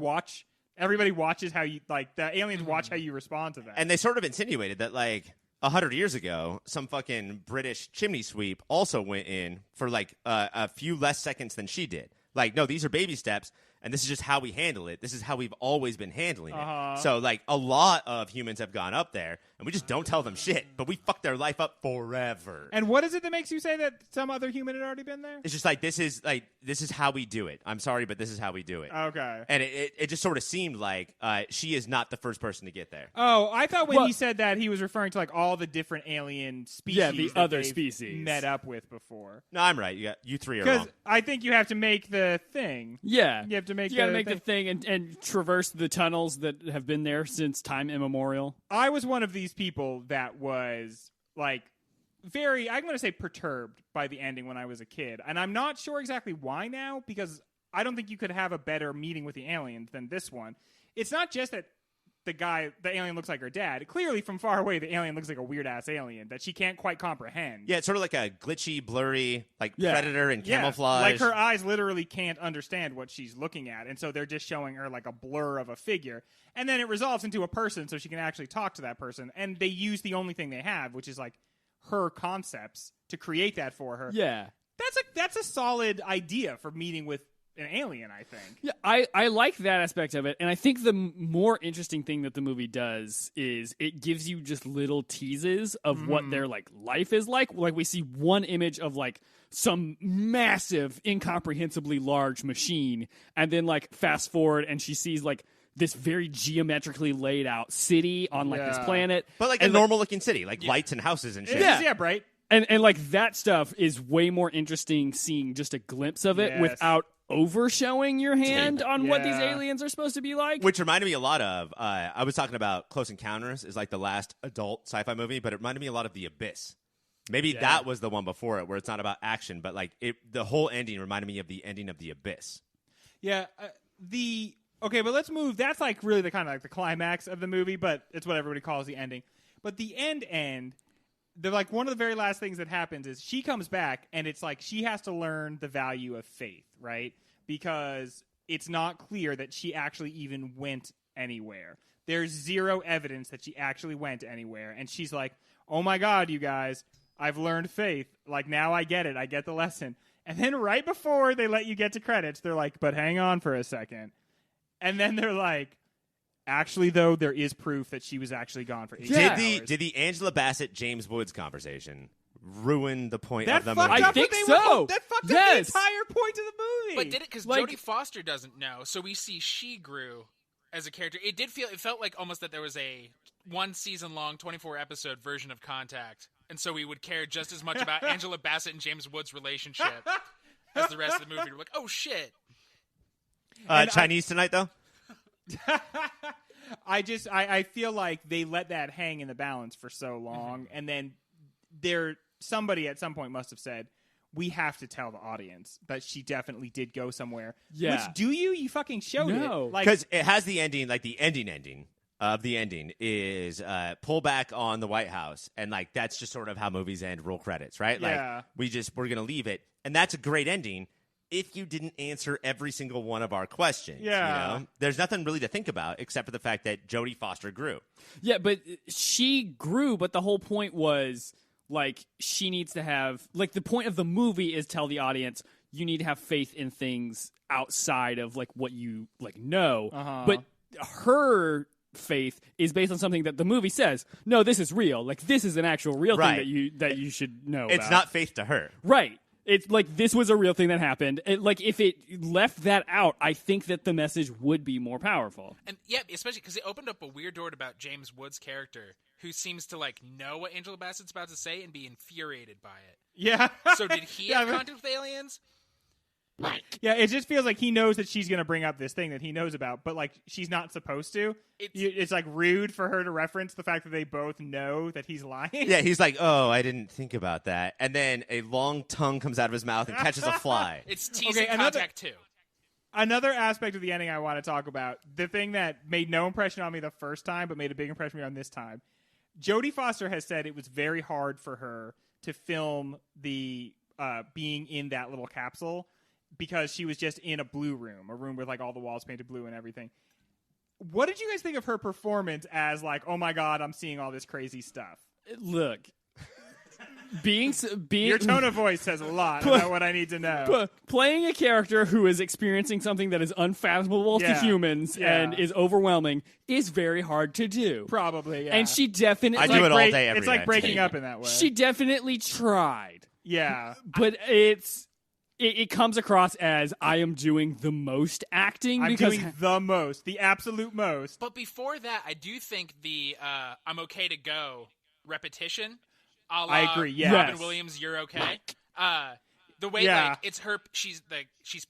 everybody watches how you, like, the aliens watch how you respond to that. And they sort of insinuated that, like, 100 years ago, some fucking British chimney sweep also went in for, like, a few less seconds than she did. Like, no, these are baby steps, and this is just how we handle it. This is how we've always been handling it. So, like, a lot of humans have gone up there, and we just don't tell them shit, but we fuck their life up forever. And what is it that makes you say that some other human had already been there? It's just like, this is how we do it. I'm sorry, but this is how we do it. Okay. And it just sort of seemed like she is not the first person to get there. Oh, I thought when he said that, he was referring to, like, all the different alien species. Yeah, the other species met up with before. No, I'm right. You 3 are wrong. Because I think you have to make the thing. Yeah. You have to make the thing and traverse the tunnels that have been there since time immemorial. I was one of these people that was, like, very, I'm going to say, perturbed by the ending when I was a kid. And I'm not sure exactly why now, because I don't think you could have a better meeting with the aliens than this one. It's not just that the alien looks like her dad. Clearly, from far away, the alien looks like a weird-ass alien that she can't quite comprehend. Yeah, it's sort of like a glitchy, blurry, like, predator and camouflage. Like, her eyes literally can't understand what she's looking at, and so they're just showing her, like, a blur of a figure. And then it resolves into a person so she can actually talk to that person, and they use the only thing they have, which is, like, her concepts to create that for her. Yeah. That's a solid idea for meeting with an alien, I think. Yeah, I like that aspect of it, and I think the more interesting thing that the movie does is it gives you just little teases of what their, like, life is like. Like, we see one image of, like, some massive, incomprehensibly large machine, and then, like, fast forward, and she sees, like, this very geometrically laid out city on, like, this planet. But, like, a normal-looking city, like lights and houses and shit. Yeah, right. And like, that stuff is way more interesting seeing just a glimpse of it without overshowing your hand on what these Yeah. aliens are supposed to be like. Which reminded me a lot of, I was talking about Close Encounters is like the last adult sci-fi movie, but it reminded me a lot of The Abyss. Maybe that was the one before it where it's not about action, but like the whole ending reminded me of the ending of The Abyss. Yeah, okay, but let's move. That's like really the kind of like the climax of the movie, but it's what everybody calls the ending. But the end, the like one of the very last things that happens is she comes back, and it's like she has to learn the value of faith, right? Because it's not clear that she actually even went anywhere. There's zero evidence that she actually went anywhere, and she's like, "Oh my God, you guys, I've learned faith. Like now I get it. I get the lesson." And then right before they let you get to credits, they're like, "But hang on for a second." And then they're like, "Actually, though, there is proof that she was actually gone for 18 hours." Did the Angela Bassett James Woods conversation ruin the point that of the fucked movie? up I think what they so. were- That fucked up Yes. the entire point of the movie. But did it? Because Like- Jodie Foster doesn't know, so we see she grew as a character. It felt like almost that there was a 1 season long, 24 episode version of Contact, and so we would care just as much about Angela Bassett and James Woods' relationship as the rest of the movie. We're like, oh shit. Chinese tonight, though? I feel like they let that hang in the balance for so long, and then somebody at some point must have said, "We have to tell the audience that she definitely did go somewhere." Yeah. Which do you? You fucking showed No. it. Like, Because it has the ending, like the ending of the ending is pull back on the White House, and like that's just sort of how movies end, roll credits, right? Yeah. Like we're gonna leave it, and that's a great ending if you didn't answer every single one of our questions. Yeah. You know? There's nothing really to think about except for the fact that Jodie Foster grew. Yeah, but she grew, but the whole point was, like, she needs to have, like, the point of the movie is tell the audience you need to have faith in things outside of, like, what you, like, know. Uh-huh. But her faith is based on something that the movie says, no, this is real. Like, this is an actual real Right. thing that you should know It's about. not faith to her. Right. It's like this was a real thing that happened. Like if it left that out, I think that the message would be more powerful. And yeah, especially because it opened up a weird door about James Woods' character, who seems to like know what Angela Bassett's about to say and be infuriated by it. yeah. So did he Yeah, have but- contact with aliens? Yeah, it just feels like he knows that she's going to bring up this thing that he knows about, but like she's not supposed to. It's like rude for her to reference the fact that they both know that he's lying. Yeah, he's like, oh, I didn't think about that. And then a long tongue comes out of his mouth and catches a fly. It's teasing Okay, another- Contact too. Another aspect of the ending I want to talk about, the thing that made no impression on me the first time, but made a big impression on me this time. Jodie Foster has said it was very hard for her to film the being in that little capsule because she was just in a blue room, a room with like all the walls painted blue and everything. What did you guys think of her performance as like, oh my God, I'm seeing all this crazy stuff? Look, being Your tone of voice says a lot about what I need to know. playing a character who is experiencing something that is unfathomable to Yeah. humans Yeah. and is overwhelming is very hard to do. Probably, yeah. And she definitely I do it all day, every It's like day. breaking up in that way. She definitely tried. yeah. But it comes across as I am doing the most acting I'm because doing the most, the absolute most. But before that, I do think the "I'm okay to go" repetition. A la I agree, yeah. Robin Yes. Williams, "You're okay." The way Yeah. like it's her, she's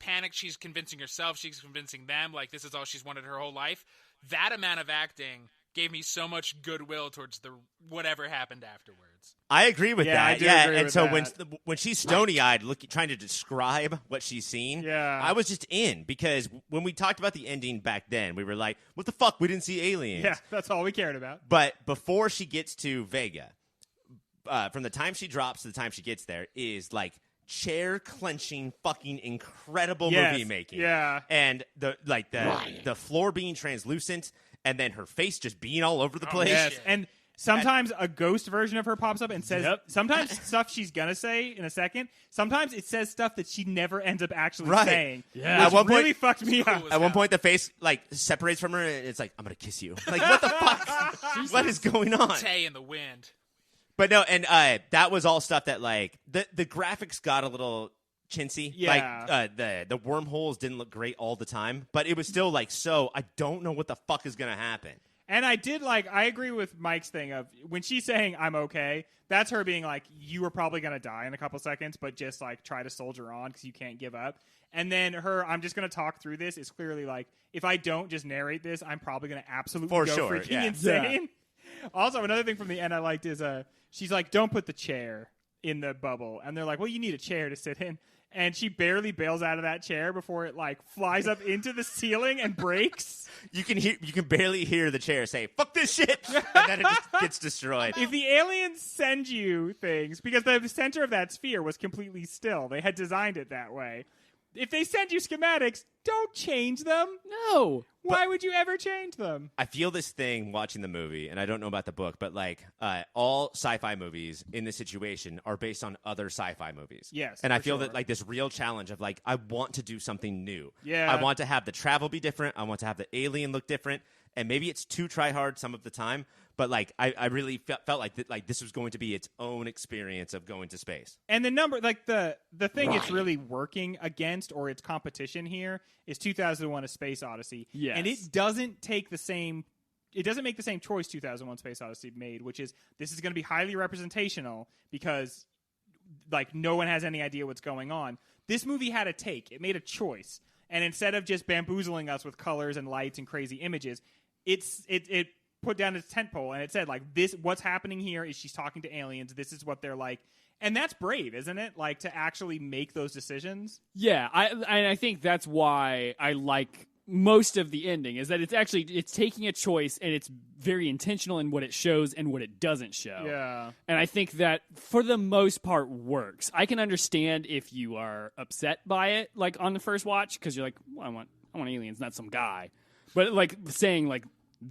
panicked. She's convincing herself. She's convincing them. Like this is all she's wanted her whole life. That amount of acting gave me so much goodwill towards the whatever happened afterwards. I agree with Yeah, I that. do Yeah, agree and with so that. when she's stony-eyed, trying to describe what she's seen, Yeah. I was just in because when we talked about the ending back then, we were like, "What the fuck? We didn't see aliens." Yeah, that's all we cared about. But before she gets to Vega, from the time she drops to the time she gets there, is like chair clenching, fucking incredible Yes, movie making. yeah. and the floor being translucent, and then her face just being all over the place. Yes, shit. and sometimes a ghost version of her pops up and says sometimes stuff she's gonna say in a second. Sometimes it says stuff that she never ends up actually Right. saying. Yeah. Which At one point- really fucked me Cool up. as At one hell. point, the face like separates from her, and it's like, "I'm gonna kiss you." Like, what the fuck? What is going on? Tay in the wind. But no, and that was all stuff that like the graphics got a little chintzy. Yeah. Like the wormholes didn't look great all the time, but it was still like, so I don't know what the fuck is gonna happen. And I agree with Mike's thing of when she's saying I'm okay, that's her being like, you are probably going to die in a couple seconds, but just like try to soldier on because you can't give up. And then her, I'm just going to talk through this is clearly like, if I don't just narrate this, I'm probably going to absolutely go freaking insane. Yeah. Also, another thing from the end I liked is she's like, don't put the chair in the bubble. And they're like, well, you need a chair to sit in. And she barely bails out of that chair before it like flies up into the ceiling and breaks. You can barely hear the chair say, fuck this shit, and then it just gets destroyed. If the aliens send you things, because the center of that sphere was completely still, they had designed it that way. If they send you schematics, don't change them. No. Why would you ever change them? I feel this thing watching the movie, and I don't know about the book, but like all sci-fi movies in this situation are based on other sci-fi movies. Yes, and I feel that like this real challenge of like I want to do something new. Yeah, I want to have the travel be different. I want to have the alien look different, and maybe it's too try hard some of the time. But like I really felt like this was going to be its own experience of going to space. And the number, like the thing it's really working against, or its competition here, is 2001: A Space Odyssey. Yes. And it doesn't take the same. It doesn't make the same choice 2001: Space Odyssey made, which is this is going to be highly representational because like no one has any idea what's going on. This movie had a take. It made a choice, and instead of just bamboozling us with colors and lights and crazy images, it put down its tentpole and it said like this, what's happening here is she's talking to aliens. This is what they're like. And that's brave, isn't it? Like to actually make those decisions. Yeah. I think that's why I like most of the ending is that it's taking a choice and it's very intentional in what it shows and what it doesn't show. Yeah. And I think that for the most part works. I can understand if you are upset by it, like on the first watch, because you're like, well, I want aliens, not some guy. But like saying like,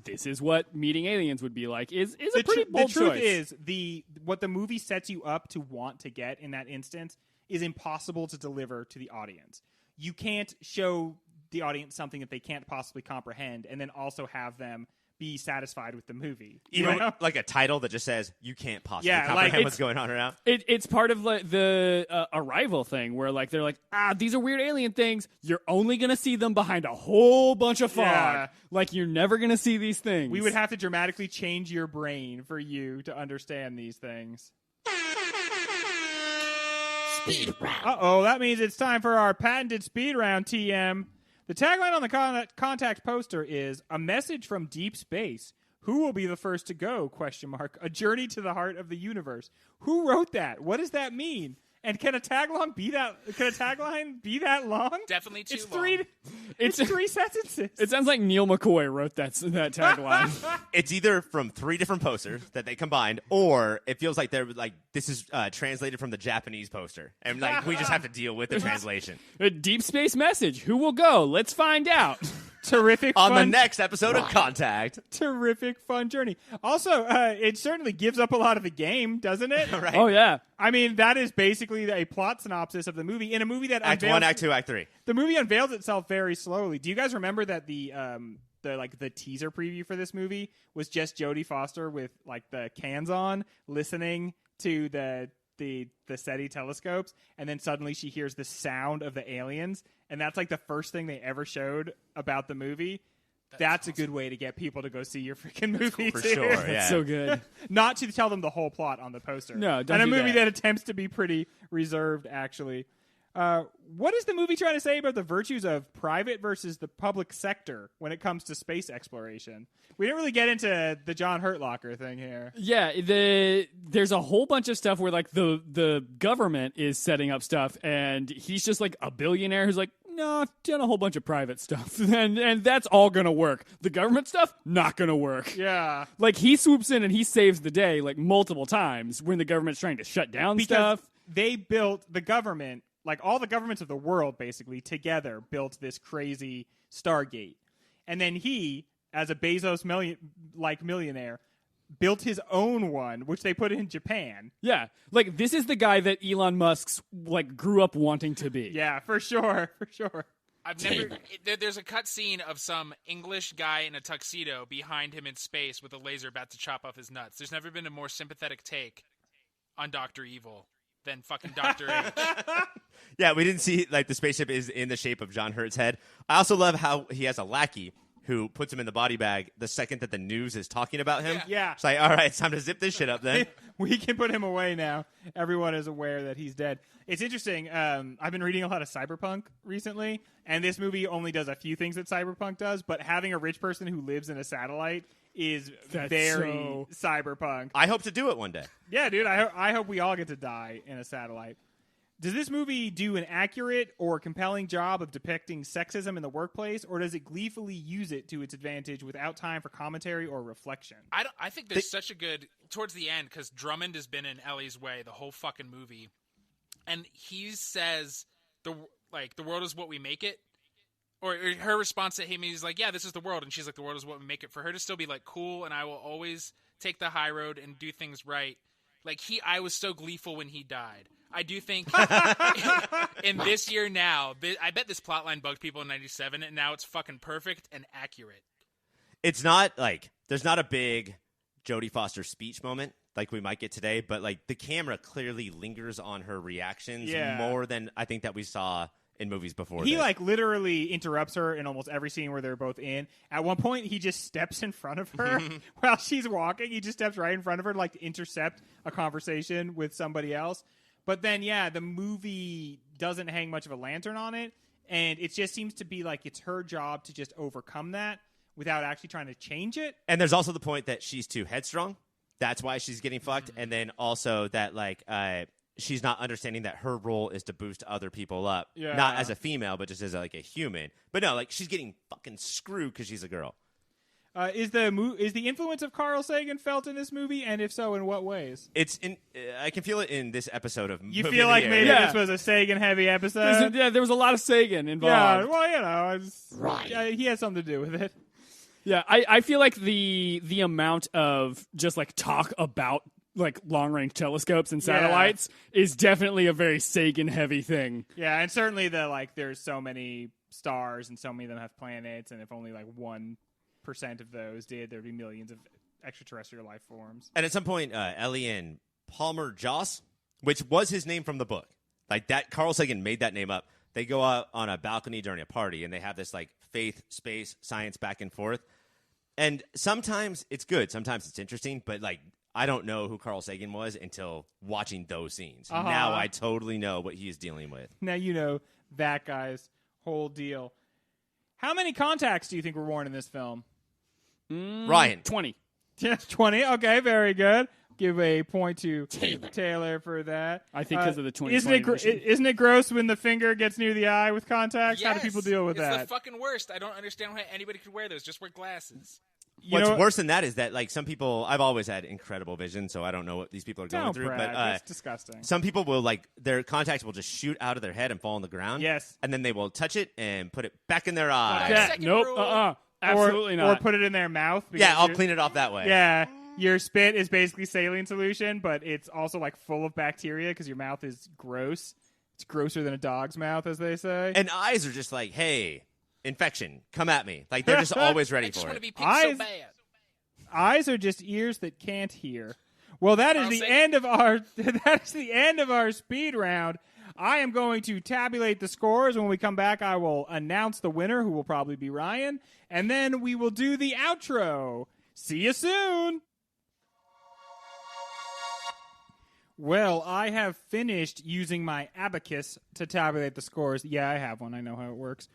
this is what meeting aliens would be like is a pretty bold choice. The truth is what the movie sets you up to want to get in that instance is impossible to deliver to the audience. You can't show the audience something that they can't possibly comprehend and then also have them be satisfied with the movie. Even like a title that just says, you can't possibly comprehend what's going on around. It's part of like the Arrival thing where like they're like, these are weird alien things. You're only going to see them behind a whole bunch of fog. Yeah. Like you're never going to see these things. We would have to dramatically change your brain for you to understand these things. Speed round. Uh-oh, that means it's time for our patented speed round, TM. The tagline on the contact poster is, a message from deep space. Who will be the first to go? ? A journey to the heart of the universe. Who wrote that? What does that mean? And can a tagline be that long? Definitely too long. It's 3 sentences. It sounds like Neil McCoy wrote that tagline. It's either from 3 different posters that they combined, or it feels like they're like this is translated from the Japanese poster, and like we just have to deal with the translation. A deep space message. Who will go? Let's find out. Terrific on fun. the next episode of Contact. Terrific fun journey. Also, it certainly gives up a lot of the game, doesn't it? Right. Oh yeah. I mean, that is basically a plot synopsis of the movie in a movie that Act 1, Act 2, Act 3. The movie unveils itself very slowly. Do you guys remember that the teaser preview for this movie was just Jodie Foster with like the cans on, listening to the SETI telescopes, and then suddenly she hears the sound of the aliens, and that's like the first thing they ever showed about the movie. That's awesome. A good way to get people to go see your freaking movie, for too. sure. Yeah. That's so good. Not to tell them the whole plot on the poster. No, don't and a do movie that. that attempts to be pretty reserved, actually. What is the movie trying to say about the virtues of private versus the public sector when it comes to space exploration? We didn't really get into the John Hurtlocker thing here. Yeah, there's a whole bunch of stuff where like the government is setting up stuff, and he's just like a billionaire who's like, no, I've done a whole bunch of private stuff, and that's all gonna work. The government stuff, not gonna work. Yeah, like he swoops in and he saves the day like multiple times when the government's trying to shut down stuff. They built the government. Like, all the governments of the world, basically, together built this crazy Stargate. And then he, as a Bezos millionaire, built his own one, which they put in Japan. Yeah. Like, this is the guy that Elon Musk's, like, grew up wanting to be. Yeah, for sure. For sure. There's a cut scene of some English guy in a tuxedo behind him in space with a laser about to chop off his nuts. There's never been a more sympathetic take on Dr. Evil than fucking Dr. H. Yeah, we didn't see like the spaceship is in the shape of John Hurt's head. I also love how he has a lackey who puts him in the body bag the second that the news is talking about him. Yeah. It's like, all right, it's time to zip this shit up then. We can put him away now. Everyone is aware that he's dead. It's interesting. I've been reading a lot of cyberpunk recently, and this movie only does a few things that cyberpunk does, but having a rich person who lives in a satellite is very cyberpunk. I hope to do it one day. Yeah, dude. I hope we all get to die in a satellite. Does this movie do an accurate or compelling job of depicting sexism in the workplace, or does it gleefully use it to its advantage without time for commentary or reflection? I think there's such a good towards the end because Drummond has been in Ellie's way the whole fucking movie, and he says the world is what we make it, or her response to him is like, yeah, this is the world, and she's like, the world is what we make it. For her to still be like, cool, and I will always take the high road and do things right. Like I was so gleeful when he died. I do think in this year now, I bet this plotline bugged people in 97, and now it's fucking perfect and accurate. It's not like there's not a big Jodie Foster speech moment like we might get today, but like the camera clearly lingers on her reactions more than I think that we saw in movies before. He like literally interrupts her in almost every scene where they're both in. At one point, he just steps in front of her while she's walking. He just steps right in front of her like to intercept a conversation with somebody else. But then, the movie doesn't hang much of a lantern on it, and it just seems to be like it's her job to just overcome that without actually trying to change it. And there's also the point that she's too headstrong. That's why she's getting fucked. And then also that like she's not understanding that her role is to boost other people up, not as a female, but just as like a human. But no, like she's getting fucking screwed because she's a girl. Is the influence of Carl Sagan felt in this movie, and if so, in what ways? I can feel it in this episode of. You feel like maybe this was a Sagan-heavy episode? There was a lot of Sagan involved. Yeah, well, he has something to do with it. Yeah, I feel like the amount of just like talk about like long range telescopes and satellites is definitely a very Sagan heavy thing. Yeah, and certainly there's so many stars and so many of them have planets, and if only like 1% of those did, there'd be millions of extraterrestrial life forms. And at some point, Ellie and Palmer Joss, which was his name from the book, like that, Carl Sagan made that name up. They go out on a balcony during a party, and they have this like faith, space, science back and forth. And sometimes it's good, sometimes it's interesting, but like I don't know who Carl Sagan was until watching those scenes. Now I totally know what he is dealing with. Now you know that guy's whole deal. How many contacts do you think were worn in this film? Ryan. 20. Yes, 20. Okay, very good. Give a point to Taylor for that. I think because of the 20. Isn't it gross when the finger gets near the eye with contacts? Yes, how do people deal with that? It's the fucking worst. I don't understand why anybody could wear those. Just wear glasses. What's worse than that is that like some people, I've always had incredible vision, so I don't know what these people are going through. Brag. But It's disgusting. Some people will like their contacts will just shoot out of their head and fall on the ground. Yes, and then they will touch it and put it back in their eye. Yeah, nope. Absolutely not. Or put it in their mouth. Yeah, I'll clean it off that way. Yeah. Your spit is basically saline solution, but it's also like full of bacteria because your mouth is gross. It's grosser than a dog's mouth, as they say. And eyes are just like, hey, infection, come at me. Like they're just always ready I just for want it. to be picked so bad. Eyes are just ears that can't hear. Well, that is the end of our speed round. I am going to tabulate the scores. When we come back, I will announce the winner, who will probably be Ryan, and then we will do the outro. See you soon. Well, I have finished using my abacus to tabulate the scores. Yeah, I have one. I know how it works.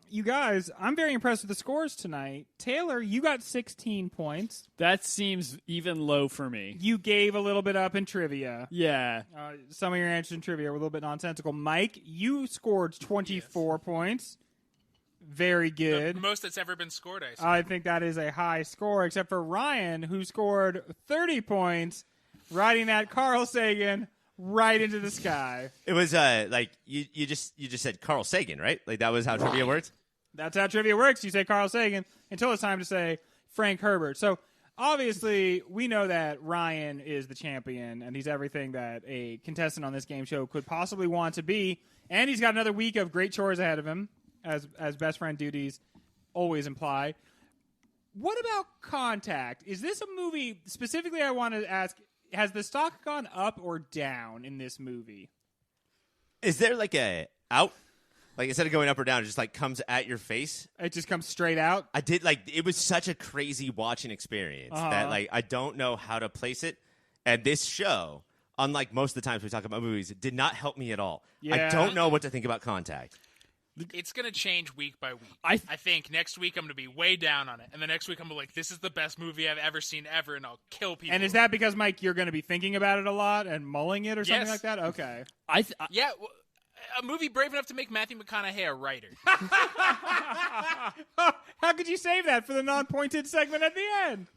You guys, I'm very impressed with the scores tonight. Taylor, you got 16 points. That seems even low for me. You gave a little bit up in trivia. Yeah. Some of your answers in trivia were a little bit nonsensical. Mike, you scored 24 points. Very good. The most that's ever been scored, I think that is a high score, except for Ryan, who scored 30 points, riding that Carl Sagan right into the sky. It was like you just said Carl Sagan, right? Like that was how trivia worked? That's how trivia works. You say Carl Sagan until it's time to say Frank Herbert. So obviously we know that Ryan is the champion and he's everything that a contestant on this game show could possibly want to be. And he's got another week of great chores ahead of him, as best friend duties always imply. What about Contact? Is this a movie, specifically I want to ask, has the stock gone up or down in this movie? Is there like a out Like, instead of going up or down, it just, like, comes at your face. It just comes straight out? I did, like, it was such a crazy watching experience that, like, I don't know how to place it. And this show, unlike most of the times we talk about movies, did not help me at all. Yeah. I don't know what to think about Contact. It's going to change week by week. I think next week I'm going to be way down on it. And the next week I'm going to be like, this is the best movie I've ever seen ever, and I'll kill people. And is that because, Mike, you're going to be thinking about it a lot and mulling it or something like that? Okay. Yeah, a movie brave enough to make Matthew McConaughey a writer. How could you save that for the non-pointed segment at the end?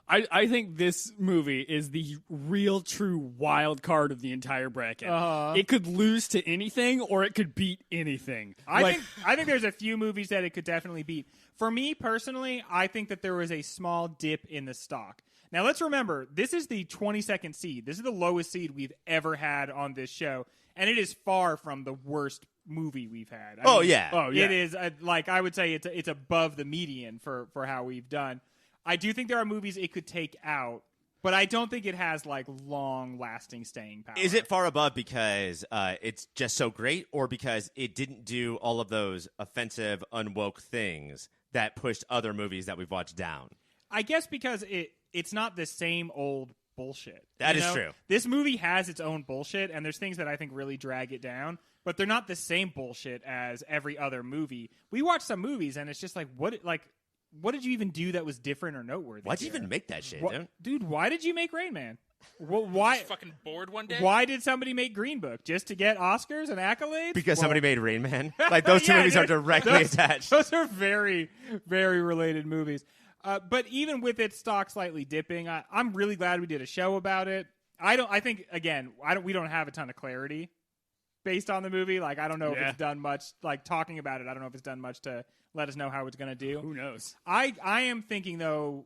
I think this movie is the real, true wild card of the entire bracket. It could lose to anything, or it could beat anything. I think there's a few movies that it could definitely beat. For me personally, I think that there was a small dip in the stock. Now let's remember, this is the 22nd seed. This is the lowest seed we've ever had on this show, and it is far from the worst movie we've had. I mean, yeah. It is like I would say it's above the median for how we've done. I do think there are movies it could take out, but I don't think it has like long-lasting staying power. Is it far above because it's just so great, or because it didn't do all of those offensive, unwoke things that pushed other movies that we've watched down? I guess because it's not the same old bullshit. That is true. This movie has its own bullshit, and there's things that I think really drag it down, but they're not the same bullshit as every other movie. We watch some movies, and it's just like, what did you even do that was different or noteworthy? Why'd you even make that shit, dude? Why did you make Rain Man? Why? Just fucking bored one day. Why did somebody make Green Book just to get Oscars and accolades? Because somebody made Rain Man. Like, those two movies are directly attached. Those are very, very related movies. But even with its stock slightly dipping, I'm really glad we did a show about it. I think again, we don't have a ton of clarity based on the movie. Like, I don't know if it's done much. Like, talking about it, I don't know if it's done much to let us know how it's going to do. Who knows? I am thinking though,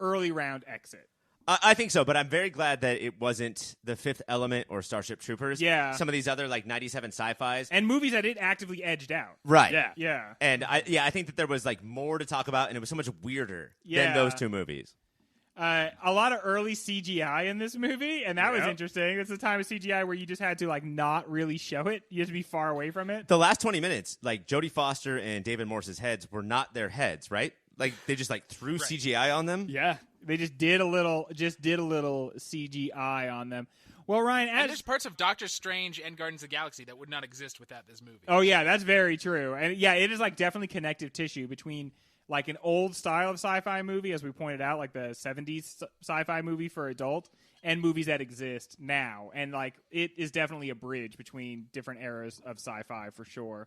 early round exit. I think so, but I'm very glad that it wasn't The Fifth Element or Starship Troopers. Yeah. Some of these other, like, 97 sci-fis. And movies that it actively edged out. Right. Yeah. And I think that there was, like, more to talk about, and it was so much weirder than those two movies. A lot of early CGI in this movie, and that was interesting. It's the time of CGI where you just had to, like, not really show it. You had to be far away from it. The last 20 minutes, like, Jodie Foster and David Morse's heads were not their heads, right? Like, they just, like, threw CGI on them. Yeah. They just did a little CGI on them. Well, Ryan, and there's parts of Doctor Strange and Guardians of the Galaxy that would not exist without this movie. Oh yeah, that's very true. And yeah, it is like definitely connective tissue between like an old style of sci-fi movie, as we pointed out, like the 70s sci-fi movie for adult, and movies that exist now. And like it is definitely a bridge between different eras of sci-fi for sure.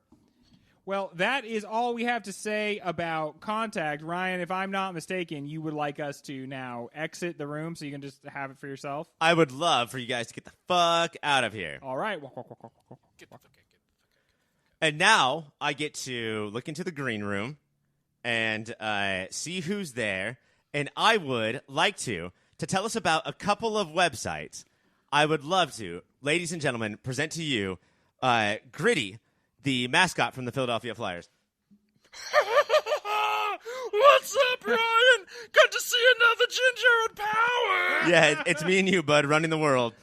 Well, that is all we have to say about Contact. Ryan, if I'm not mistaken, you would like us to now exit the room so you can just have it for yourself? I would love for you guys to get the fuck out of here. All right. Get the fuck out. And now I get to look into the green room and see who's there. And I would like to tell us about a couple of websites. I would love to, ladies and gentlemen, present to you Gritty, the mascot from the Philadelphia Flyers. What's up, Ryan? Good to see another ginger in power. Yeah, it's me and you, bud, running the world.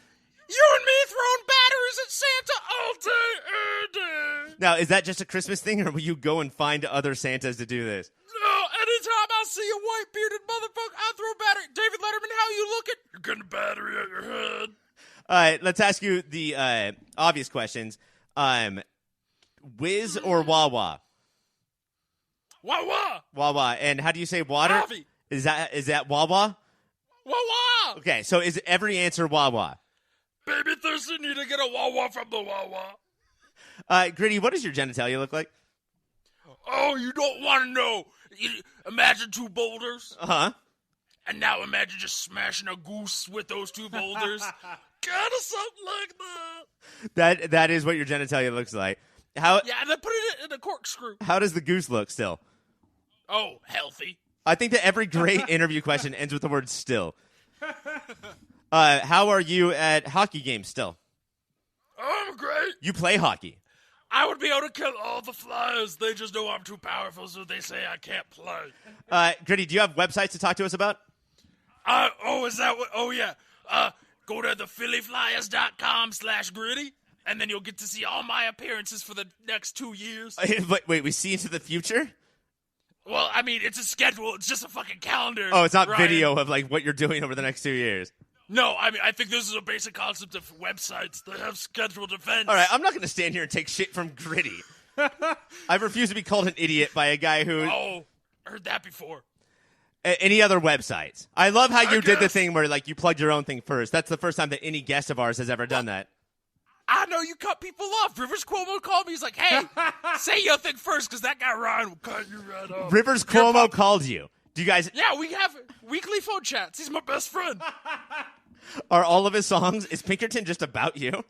You and me throwing batteries at Santa all day, every day. Now, is that just a Christmas thing, or will you go and find other Santas to do this? No, anytime I see a white-bearded motherfucker, I throw a battery. David Letterman, how you looking? You're getting a battery at your head. All right, let's ask you the obvious questions. Whiz or Wawa? Wawa. Wawa. And how do you say water? Avi. Is that Wawa? Wawa. Okay, so is every answer Wawa? Baby thirsty, need to get a Wawa from the Wawa. Gritty, what does your genitalia look like? Oh, you don't want to know. Imagine two boulders. Uh-huh. And now imagine just smashing a goose with those two boulders. Kind of something like that. That is what your genitalia looks like. How? Yeah, and then put it in a corkscrew. How does the goose look still? Oh, healthy. I think that every great interview question ends with the word still. How are you at hockey games still? I'm great. You play hockey. I would be able to kill all the Flyers. They just know I'm too powerful, so they say I can't play. Gritty, do you have websites to talk to us about? Is that what? Oh, yeah. Go to thephillyflyers.com/gritty. And then you'll get to see all my appearances for the next 2 years. Wait, we see into the future? Well, I mean, it's a schedule. It's just a fucking calendar. Oh, it's not Ryan. video of like what you're doing over the next 2 years. No, I mean, I think this is a basic concept of websites that have scheduled events. All right, I'm not going to stand here and take shit from Gritty. I refuse to be called an idiot by a guy who... Oh, heard that before. Any other websites? I love how you did the guess. thing where like you plugged your own thing first. That's the first time that any guest of ours has ever done that. I know you cut people off. Rivers Cuomo called me. He's like, hey, say your thing first because that guy Ryan will cut you right off. Rivers Cuomo called you. Do you guys... Yeah, we have weekly phone chats. He's my best friend. Are all of his songs... Is Pinkerton just about you?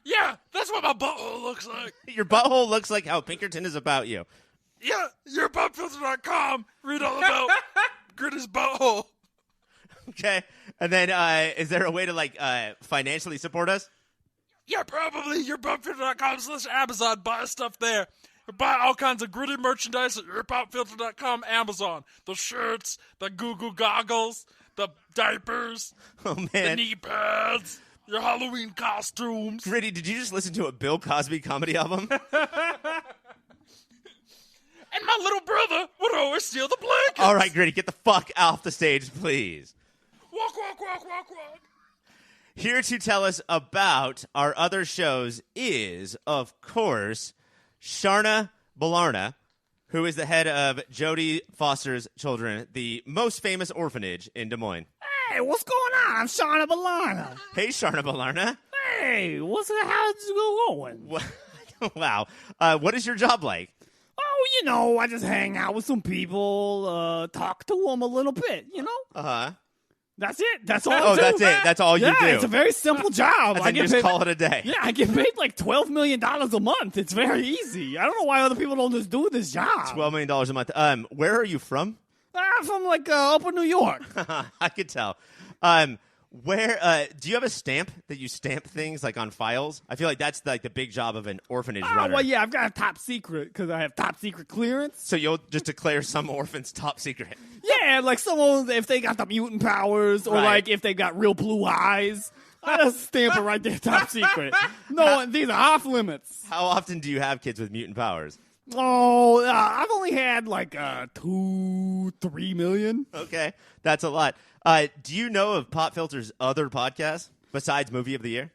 Yeah, that's what my butthole looks like. Your butthole looks like how Pinkerton is about you. Yeah, yourbutthfilter.com. Read all about Gritty's butthole. Okay. And then is there a way to like financially support us? Yeah, probably yourbutthfilter.com/Amazon. Buy stuff there. Buy all kinds of Gritty merchandise at yourbutthfilter.com Amazon. The shirts, the Google goggles, the diapers, Oh, the man. knee pads, your Halloween costumes. Gritty, did you just listen to a Bill Cosby comedy album? And my little brother would always steal the blankets. All right, Gritty, get the fuck off the stage, please. Walk, walk, walk, walk, walk. Here to tell us about our other shows is, of course, Sharna Balarna, who is the head of Jodie Foster's Children, the most famous orphanage in Des Moines. Hey, what's going on? I'm Shauna Balana. Hey, Sharna Balarna. Hey, how's it going? Wow. What is your job like? Oh, you know, I just hang out with some people, talk to them a little bit, you know? Uh-huh. That's it. That's all I Oh, do. that's it. That's all you do. Yeah, it's a very simple job. And then you just call it a day. Yeah, I get paid like $12 million a month. It's very easy. I don't know why other people don't just do this job. $12 million a month. Where are you from? I'm from like Upper New York. I could tell. Where do you have a stamp that you stamp things like on files? I feel like that's like the big job of an orphanage runner. Well, yeah, I've got a top secret because I have top secret clearance. So you'll just declare some orphans top secret. Yeah, like someone if they got the mutant powers or Right. like if they've got real blue eyes. I just stamp it right there, top secret. No, these are off limits. How often do you have kids with mutant powers? Oh, I've only had like 2-3 million. Okay, that's a lot. Do you know of Pop Filter's other podcasts besides Movie of the Year?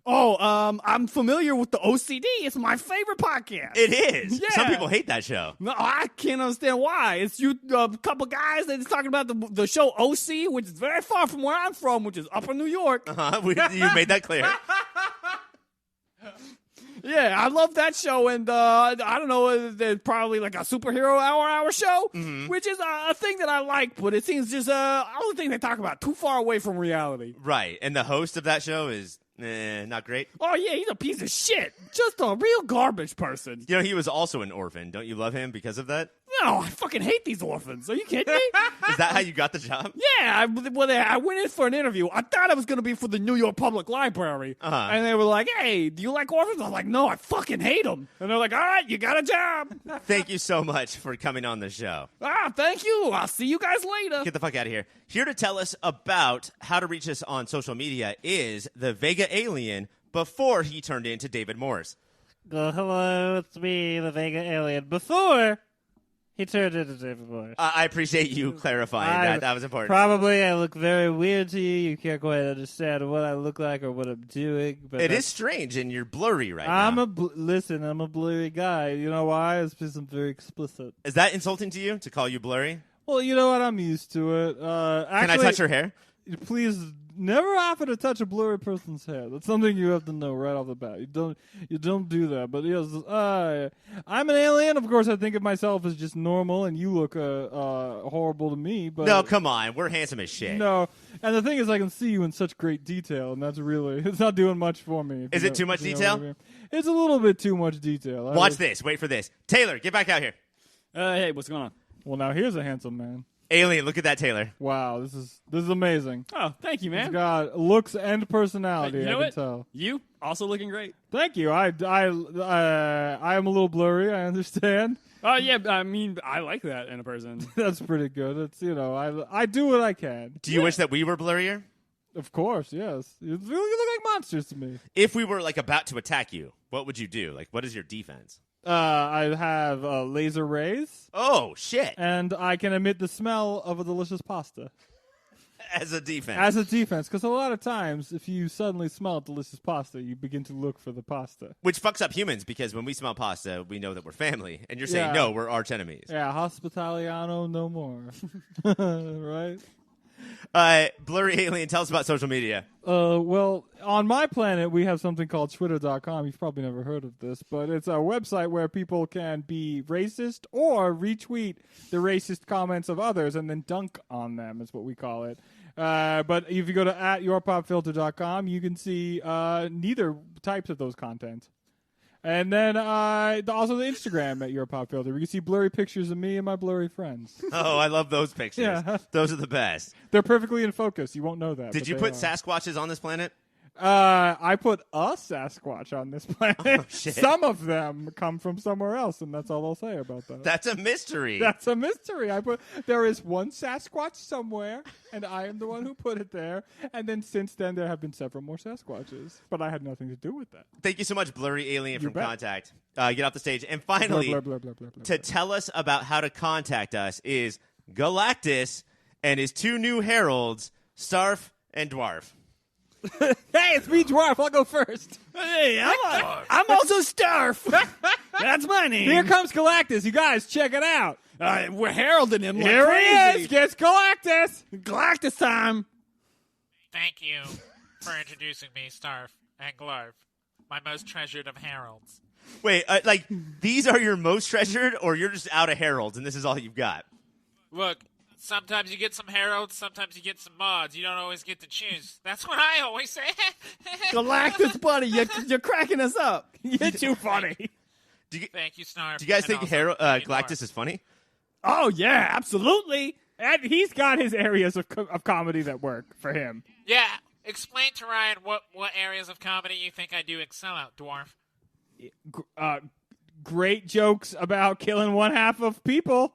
Oh, I'm familiar with the OCD. It's my favorite podcast. It is. Yeah. Some people hate that show. No, I can't understand why. It's you, a couple guys that's talking about the show OC, which is very far from where I'm from, which is Upper New York. You made that clear. Yeah, I love that show, and I don't know, there's probably like a superhero hour show, which is a thing that I like, but it seems just I don't think they talk about too far away from reality. Right, and the host of that show is not great. Oh yeah, he's a piece of shit, just a real garbage person. You know, he was also an orphan. Don't you love him because of that? No, I fucking hate these orphans. Are you kidding me? Is that how you got the job? Yeah, I went in for an interview. I thought it was going to be for the New York Public Library. Uh-huh. And they were like, hey, do you like orphans? I was like, no, I fucking hate them. And they're like, all right, you got a job. Thank you so much for coming on the show. Thank you. I'll see you guys later. Get the fuck out of here. Here to tell us about how to reach us on social media is the Vega Alien before he turned into David Morse. Hello, it's me, the Vega Alien, before he turned into David Morse. I appreciate you clarifying that. That was important. Probably I look very weird to you. You can't quite understand what I look like or what I'm doing. But It is strange, and you're blurry right now. I'm a blurry guy. You know why? It's because I'm very explicit. Is that insulting to you, to call you blurry? Well, you know what? I'm used to it. Can I touch your hair? Please never offer to touch a blurry person's hair. That's something you have to know right off the bat. You don't do that. But yes, I'm an alien. Of course, I think of myself as just normal, and you look horrible to me. But No, come on. We're handsome as shit. no. And the thing is, I can see you in such great detail, and that's really it's not doing much for me. Is it too much detail? What I mean. It's a little bit too much detail. Watch this. Wait for this. Taylor, get back out here. Hey, what's going on? Well, now here's a handsome man. Alien, look at that, Taylor. Wow, this is amazing. Oh, thank you, He's man. got looks and personality. You know I can what? tell. You also looking great. Thank you. I am a little blurry. I understand. Oh, yeah, I mean, I like that in a person. That's pretty good. It's I do what I can. Do you wish that we were blurrier? Of course, yes. You look like monsters to me. If we were like about to attack you, what would you do? Like, what is your defense? I have laser rays, Oh shit! and I can emit the smell of a delicious pasta. As a defense. As a defense, because a lot of times, if you suddenly smell delicious pasta, you begin to look for the pasta. Which fucks up humans because when we smell pasta, we know that we're family. And you're saying, Yeah. no, we're arch enemies. Yeah, hospitaliano no more. Right? Blurry Alien, tell us about social media. Well, on my planet, we have something called Twitter.com. You've probably never heard of this, but it's a website where people can be racist or retweet the racist comments of others and then dunk on them, is what we call it. But if you go to @yourpopfilter.com, you can see neither types of those content. And then also the Instagram at Your Pop Filter. You can see blurry pictures of me and my blurry friends. Oh, I love those pictures. Yeah. Those are the best. They're perfectly in focus. You won't know that. Did but you they put are. Sasquatches on this planet? I put a Sasquatch on this planet. Oh, shit. Some of them come from somewhere else, and that's all I'll say about that. That's a mystery. That's a mystery. There is one Sasquatch somewhere, and I am the one who put it there. And then since then, there have been several more Sasquatches, but I had nothing to do with that. Thank you so much, Blurry Alien You from bet. Contact. Get off the stage. And finally, Blur, blur, blur, blur, blur, to blur. tell us about how to contact us is Galactus and his two new heralds, Starf and Dwarf. Hey, it's me, Dwarf. I'll go first. Hey, I'm also Starf. That's my name. Here comes Galactus. You guys, check it out. We're heralding him like Here crazy. he is. Gets Galactus. Galactus time. Thank you for introducing me, Starf and Glarf, my most treasured of heralds. Wait, like, these are your most treasured, or you're just out of heralds and this is all you've got? Look, sometimes you get some heralds, sometimes you get some mods. You don't always get to choose. That's what I always say. Galactus, buddy, you're cracking us up. You're too funny. Thank you, Snarf. Do you guys and think also thank you, Galactus Glarf. is funny? Oh yeah, absolutely. And he's got his areas of comedy that work for him. Yeah, explain to Ryan what areas of comedy you think I do excel at, Dwarf. Great jokes about killing one half of people.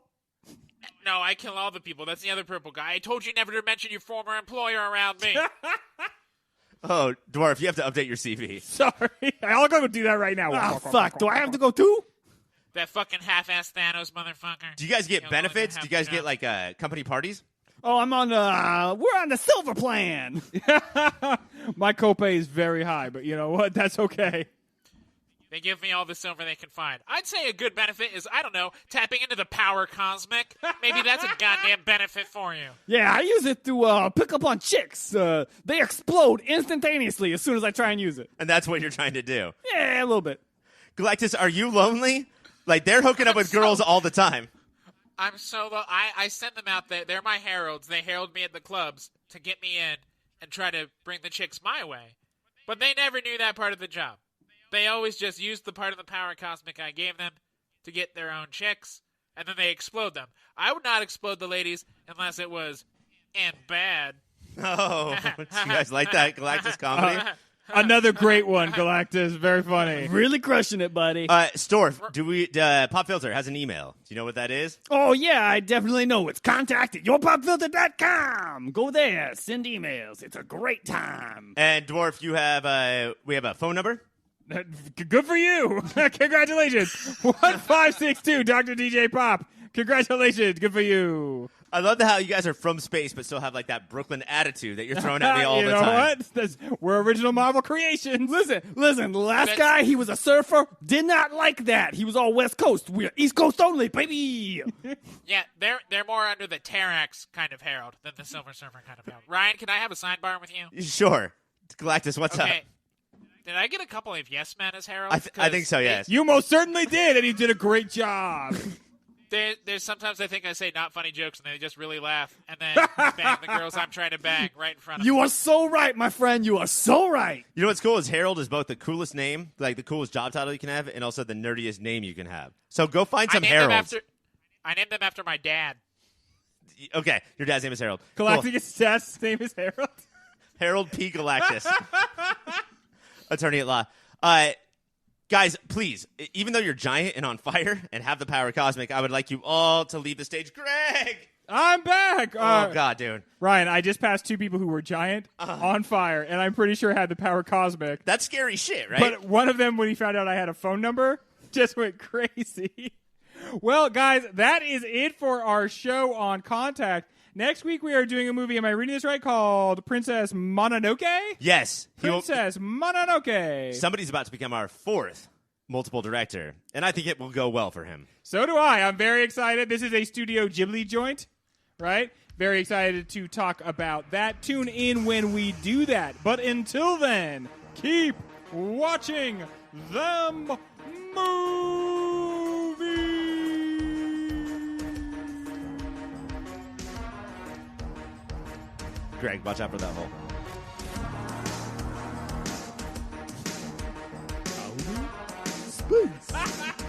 No, I kill all the people. That's the other purple guy. I told you never to mention your former employer around me. Oh, Dwarf, you have to update your CV. Sorry. I'll go do that right now. Oh fuck, do I have to go too? That fucking half-ass Thanos motherfucker. Do you guys get Yeah, benefits? well, Do you guys yeah. get, like, company parties? Oh, I'm on we're on the silver plan. My copay is very high, but you know what? That's okay. They give me all the silver they can find. I'd say a good benefit is, I don't know, tapping into the power cosmic. Maybe that's a goddamn benefit for you. Yeah, I use it to pick up on chicks. They explode instantaneously as soon as I try and use it. And that's what you're trying to do. Yeah, a little bit. Galactus, are you lonely? Like, they're hooking up with girls all the time. I'm so low. I send them out there. They're my heralds. They herald me at the clubs to get me in and try to bring the chicks my way. But they never knew that part of the job. They always just used the part of the power cosmic I gave them to get their own chicks, and then they explode them. I would not explode the ladies unless it was and bad. Oh, do you guys like that Galactus comedy? Another great one, Galactus. Very funny. Really crushing it, buddy. Storf, Pop Filter has an email. Do you know what that is? Oh, yeah, I definitely know. It's contact@yourpopfilter.com. Go there. Send emails. It's a great time. And Dwarf, we have a phone number? Good for you. Congratulations. 1562 Dr. DJ Pop. Congratulations. Good for you. I love how you guys are from space, but still have like that Brooklyn attitude that you're throwing at me all you the know time. what? We're original Marvel creations. Listen, the last guy, he was a surfer, did not like that. He was all West Coast. We're East Coast only, baby. Yeah, they're more under the Terrax kind of herald than the Silver Surfer kind of herald. Ryan, can I have a sidebar with you? Sure. Galactus, what's Okay. up? Did I get a couple of yes men as heralds? I think so, yes. You most certainly did, and you did a great job. There's sometimes I think I say not funny jokes and they just really laugh and then bang the girls I'm trying to bang right in front of You me. are so right, my friend. You are so right. You know what's cool is Harold is both the coolest name, like the coolest job title you can have, and also the nerdiest name you can have. So go find some Harolds. I named them after my dad. Okay, your dad's name is Harold. Galactus' name is Harold. Harold P. Galactus. Attorney at law. Guys, please, even though you're giant and on fire and have the power cosmic, I would like you all to leave the stage. Greg! I'm back. Oh God, dude. Ryan, I just passed two people who were giant, on fire, and I'm pretty sure had the power cosmic. That's scary shit, right? But one of them, when he found out I had a phone number, just went crazy. Well, guys, that is it for our show on Contact. Next week we are doing a movie, am I reading this right, called Princess Mononoke? Yes. Princess Mononoke. Somebody's about to become our fourth multiple director, and I think it will go well for him. So do I. I'm very excited. This is a Studio Ghibli joint, right? Very excited to talk about that. Tune in when we do that. But until then, keep watching them movies. Greg, watch out for that hole. Space.